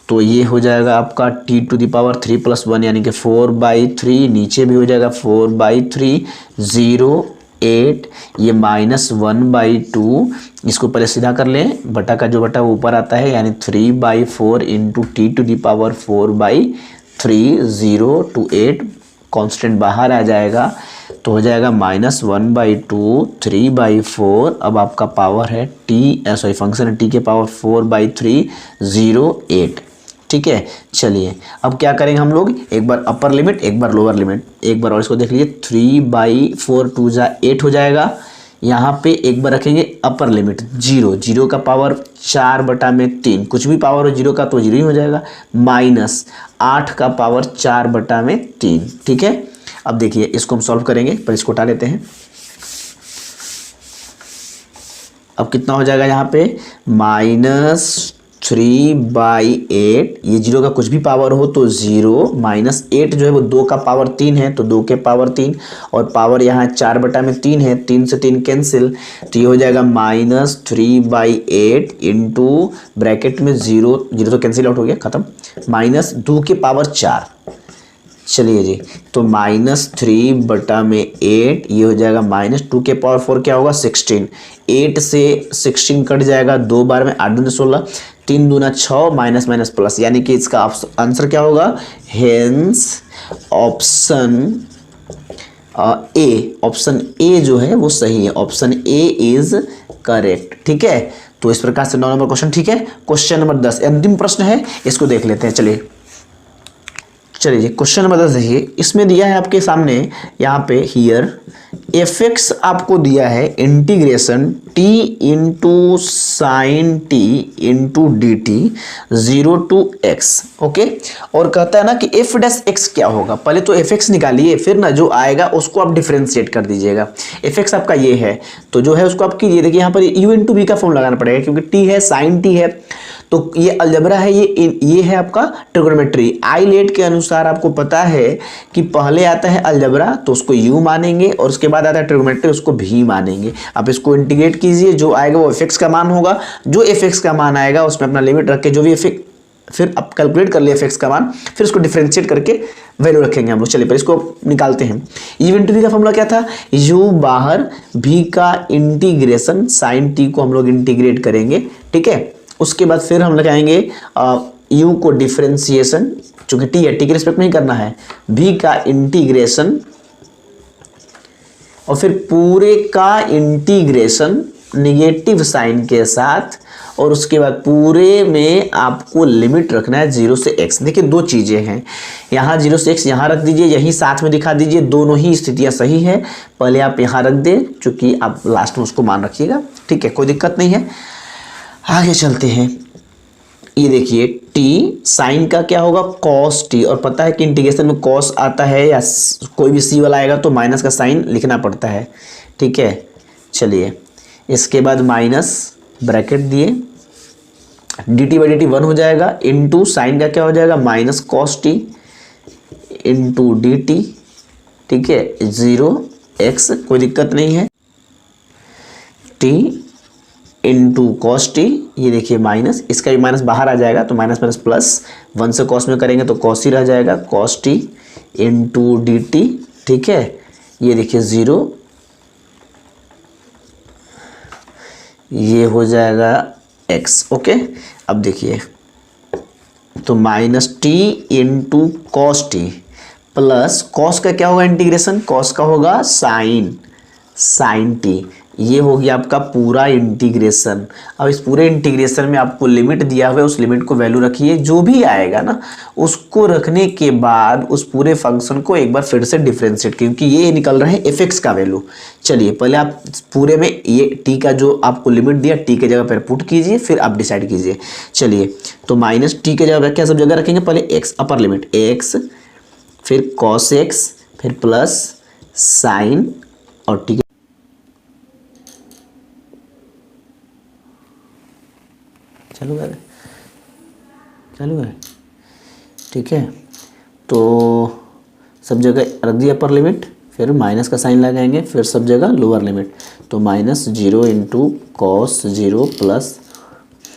तो ये हो जाएगा आपका t⁻3 + 1 यानी कि 4/3, नीचे भी हो जाएगा 4/3, 0, 8, ये -1/2, इसको पहले सीधा कर लें, बटा का जो बटा वो ऊपर आता है, यानी 3/4 इंटू t⁻4/3, 0 to 8 कांस्टेंट बाहर आ जाएगा, तो हो जाएगा -1/2, 3/4। अब आपका पावर है फंक्शन है t के पावर 4/3, 0, 8, ठीक है। चलिए अब क्या करेंगे हम लोग, एक बार अपर लिमिट एक बार लोअर लिमिट, एक बार और इसको देख लीजिए, 3/4 2 जा 8 हो जाएगा। यहाँ पे एक बार रखेंगे अपर लिमिट 0, 0 का पावर 4/3, कुछ भी पावर हो 0 का तो 0 ही हो जाएगा, -8 का पावर 4/3, ठीक है। अब देखिए इसको हम सॉल्व करेंगे, पर इसको हटा लेते हैं। अब कितना हो जाएगा यहाँ पे, -3/8, ये 0 का कुछ भी पावर हो तो 0, -8 जो है वो 2 का पावर 3 है तो 2 के पावर 3, और पावर यहाँ 4/3 है, 3 से 3 कैंसिल, तो ये हो जाएगा -3/8 इंटू ब्रैकेट में 0, 0 तो कैंसिल आउट हो गया, खत्म, -2 के पावर 4। चलिए जी, तो -3/8 ये हो जाएगा -2 के पावर 4, क्या होगा 16, 8 से 16 कट जाएगा, 2 बार में 8 दूनी 16, 3 दूना 6, माइनस माइनस प्लस, यानी कि इसका आंसर क्या होगा, हेंस ऑप्शन ए जो है वो सही है, ऑप्शन ए इज करेक्ट, ठीक है। तो इस प्रकार से 9 नंबर क्वेश्चन, ठीक है। क्वेश्चन नंबर 10 अंतिम प्रश्न है, इसको देख लेते हैं। चलिए जी, क्वेश्चन नंबर 10 देखिए, इसमें दिया है आपके सामने यहाँ पे हियर fx आपको दिया है integration t into sine T into D T 0 to x, okay. और कहता है ना कि f' क्या होगा, पहले तो fx निकालिए, फिर ना जो आएगा उसको आप डिफरेंशिएट कर दीजिएगा। fx आपका ये है तो जो है उसको आप कीजिए, देखिए यहाँ पर u इंटू वी का फॉर्म लगाना पड़ेगा, क्योंकि t है साइन t है, तो ये अलजबरा है, ये है आपका ट्रिगोनोमेट्री। आईलेट के अनुसार आपको पता है कि पहले आता है अलजबरा तो उसको u मानेंगे, और उसके बाद आता है ट्रिगोनोमेट्री, उसको v मानेंगे। आप इसको इंटीग्रेट कीजिए, जो आएगा वो fx का मान होगा, जो fx का मान आएगा उसमें अपना लिमिट रख के जो भी fx, फिर आप कैलकुलेट कर लिए fx का मान, फिर उसको डिफरेंशिएट करके वैल्यू रखेंगे हम लोग। चलिए पर इसको निकालते हैं। u इंटू वी का फॉर्मूला क्या था, u बाहर, v का इंटीग्रेशन साइन t को हम लोग इंटीग्रेट करेंगे, ठीक है। उसके बाद फिर हम लगाएंगे u को डिफरेंशिएशन, चूंकि t है, t के रिस्पेक्ट में ही करना है, v का इंटीग्रेशन, और फिर पूरे का इंटीग्रेशन निगेटिव साइन के साथ, और उसके बाद पूरे में आपको लिमिट रखना है 0 से x। देखिए दो चीज़ें हैं, यहाँ 0 से x यहाँ रख दीजिए, यही साथ में दिखा दीजिए, दोनों ही स्थितियाँ सही है। पहले आप यहाँ रख दें, चूँकि आप लास्ट में उसको मान रखिएगा, ठीक है, कोई दिक्कत नहीं है। आगे चलते हैं। ये देखिए t साइन का क्या होगा cos t, और पता है कि इंटीग्रेशन में cos आता है या कोई भी c वाला आएगा तो माइनस का साइन लिखना पड़ता है, ठीक है। चलिए इसके बाद माइनस ब्रैकेट दिए, dt/dt 1 हो जाएगा, इंटू साइन का क्या हो जाएगा minus cos t into dt, ठीक है, 0x, कोई दिक्कत नहीं है, t इंटू कॉस टी, ये देखिए माइनस, इसका भी माइनस बाहर आ जाएगा तो माइनस माइनस प्लस, 1 से कॉस में करेंगे तो कॉस ही रह जाएगा, cos T into D T, ठीक है। ये देखिए 0, ये हो जाएगा x, ओके। अब देखिए तो minus T into cos T plus cos का क्या होगा इंटीग्रेशन, कॉस का होगा साइन टी। ये हो गया आपका पूरा इंटीग्रेशन। अब इस पूरे इंटीग्रेशन में आपको लिमिट दिया हुआ है, उस लिमिट को वैल्यू रखिए, जो भी आएगा ना उसको रखने के बाद उस पूरे फंक्शन को एक बार फिर से डिफ्रेंशिएट, क्योंकि ये निकल रहे हैं एफ एक्स का वैल्यू। चलिए पहले आप पूरे में ये टी का जो आपको लिमिट दिया टी के जगह पर पुट कीजिए, फिर आप डिसाइड कीजिए। चलिए तो माइनस टी के जगह क्या सब जगह रखेंगे, पहले एक्स अपर लिमिट एक्स, फिर कॉस एक्स, फिर प्लस साइन और टी चालू है ठीक है। तो सब जगह रख दिया अपर लिमिट, फिर माइनस का साइन लगाएंगे, फिर सब जगह लोअर लिमिट। तो minus 0 into cos 0 plus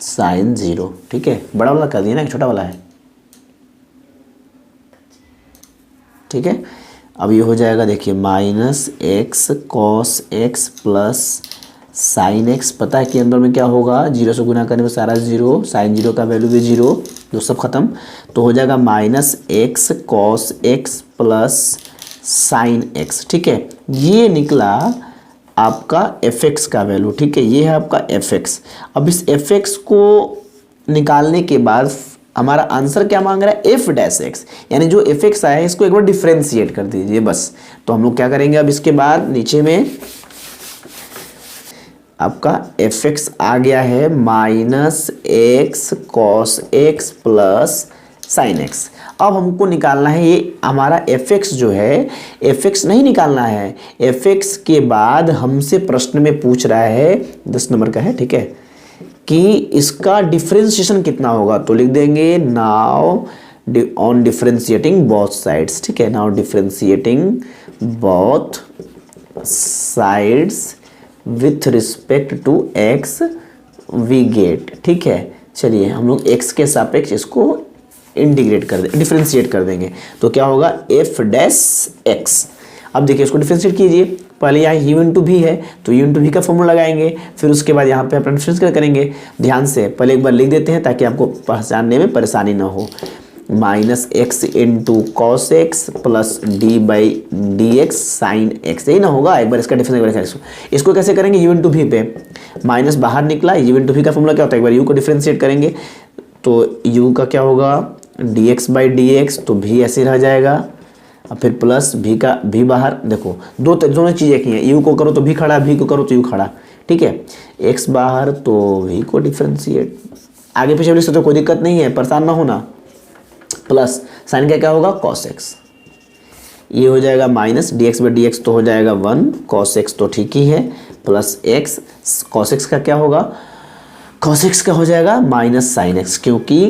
sign 0। ठीक है, बड़ा वाला कर दिया ना, छोटा वाला है। ठीक है, अब ये हो जाएगा देखिए minus x cos x plus sine x. पता है कि अंदर में क्या होगा, 0 से गुना करने में सारा 0, साइन 0 का वैल्यू भी 0, जो सब खत्म। तो हो जाएगा minus x cos x plus sine x. ठीक है, ये निकला आपका एफ एक्स का वैल्यू। ठीक है, ये है आपका एफ एक्स। अब इस एफ एक्स को निकालने के बाद हमारा आंसर क्या मांग रहा है, एफ डैश एक्स, यानी जो एफ एक्स आया है इसको एक बार डिफ्रेंशिएट कर दीजिए बस। तो हम लोग क्या करेंगे, अब इसके बाद नीचे में आपका एफ एक्स आ गया है minus x cos x plus sine x. अब हमको निकालना है ये हमारा एफ एक्स जो है, एफ एक्स नहीं निकालना है, एफ एक्स के बाद हमसे प्रश्न में पूछ रहा है 10 नंबर का है। ठीक है, कि इसका डिफरेंशिएशन कितना होगा, तो लिख देंगे now on differentiating both sides. ठीक है, now differentiating both sides with respect to x we get. ठीक है, चलिए हम लोग एक्स के सापेक्ष इसको इंटीग्रेट कर दें, डिफरेंशिएट कर देंगे। तो क्या होगा एफ डैश एक्स। अब देखिए इसको डिफरेंशिएट कीजिए, पहले यहाँ यू इंटू भी है तो यू इंटू भी का फॉर्मूला लगाएंगे, फिर उसके बाद यहाँ पे अपना डिफरेंशिएट करेंगे। ध्यान से पहले एक बार लिख देते हैं ताकि आपको पहचानने में परेशानी ना हो। Minus x into cos x plus D by D x sine x, यही ना होगा। एक बार इसका डिफरेंशिएट इसको कैसे करेंगे, यू इंटू भी पे माइनस बाहर निकला, यू इंटू भी का फॉर्मूला क्या होता है, एक बार यू को डिफरेंशिएट करेंगे तो यू का क्या होगा D x by D x, तो भी ऐसे रह जाएगा। अब फिर प्लस भी का भी बाहर, देखो दोनों चीज़ें एक ही हैं, यू को करो तो भी खड़ा, भी को करो तो यू खड़ा। ठीक है, एक्स बाहर तो भी को डिफरेंशिएट, आगे पीछे लिख सकते हो, कोई दिक्कत नहीं है, परेशान ना होना। प्लस साइन का क्या होगा कॉस एक्स, ये हो जाएगा minus D x by D x, तो हो जाएगा 1 कॉस एक्स, तो ठीक ही है, प्लस एक्स कॉस एक्स का क्या होगा, कॉस एक्स का हो जाएगा माइनस साइन एक्स, क्योंकि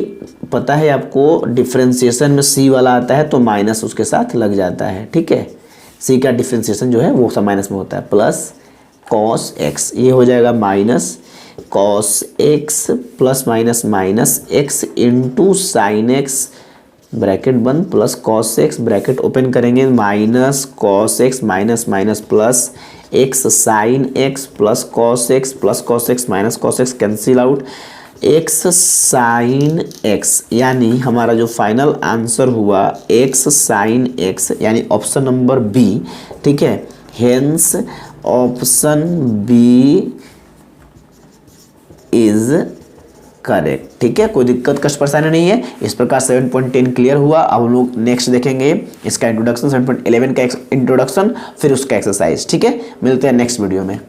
पता है आपको डिफरेंशिएशन में सी वाला आता है तो माइनस उसके साथ लग जाता है। ठीक है, सी का डिफरेंशिएशन जो है वो सब माइनस में होता है। प्लस कॉस एक्स, ये हो जाएगा minus cos x plus minus minus x into sine x bracket बंद plus cos x bracket open करेंगे, minus cos x minus minus plus x sine x plus cos x minus cos x cancel out, x sine x, यानी हमारा जो final answer हुआ x sine x, यानी option number B. ठीक है, hence option B is correct. ठीक है, कोई दिक्कत कष्ट परेशानी नहीं है। इस प्रकार 7.10 क्लियर हुआ। अब हम लोग नेक्स्ट देखेंगे इसका इंट्रोडक्शन, 7.11 का इंट्रोडक्शन, फिर उसका एक्सरसाइज। ठीक है, मिलते हैं नेक्स्ट वीडियो में।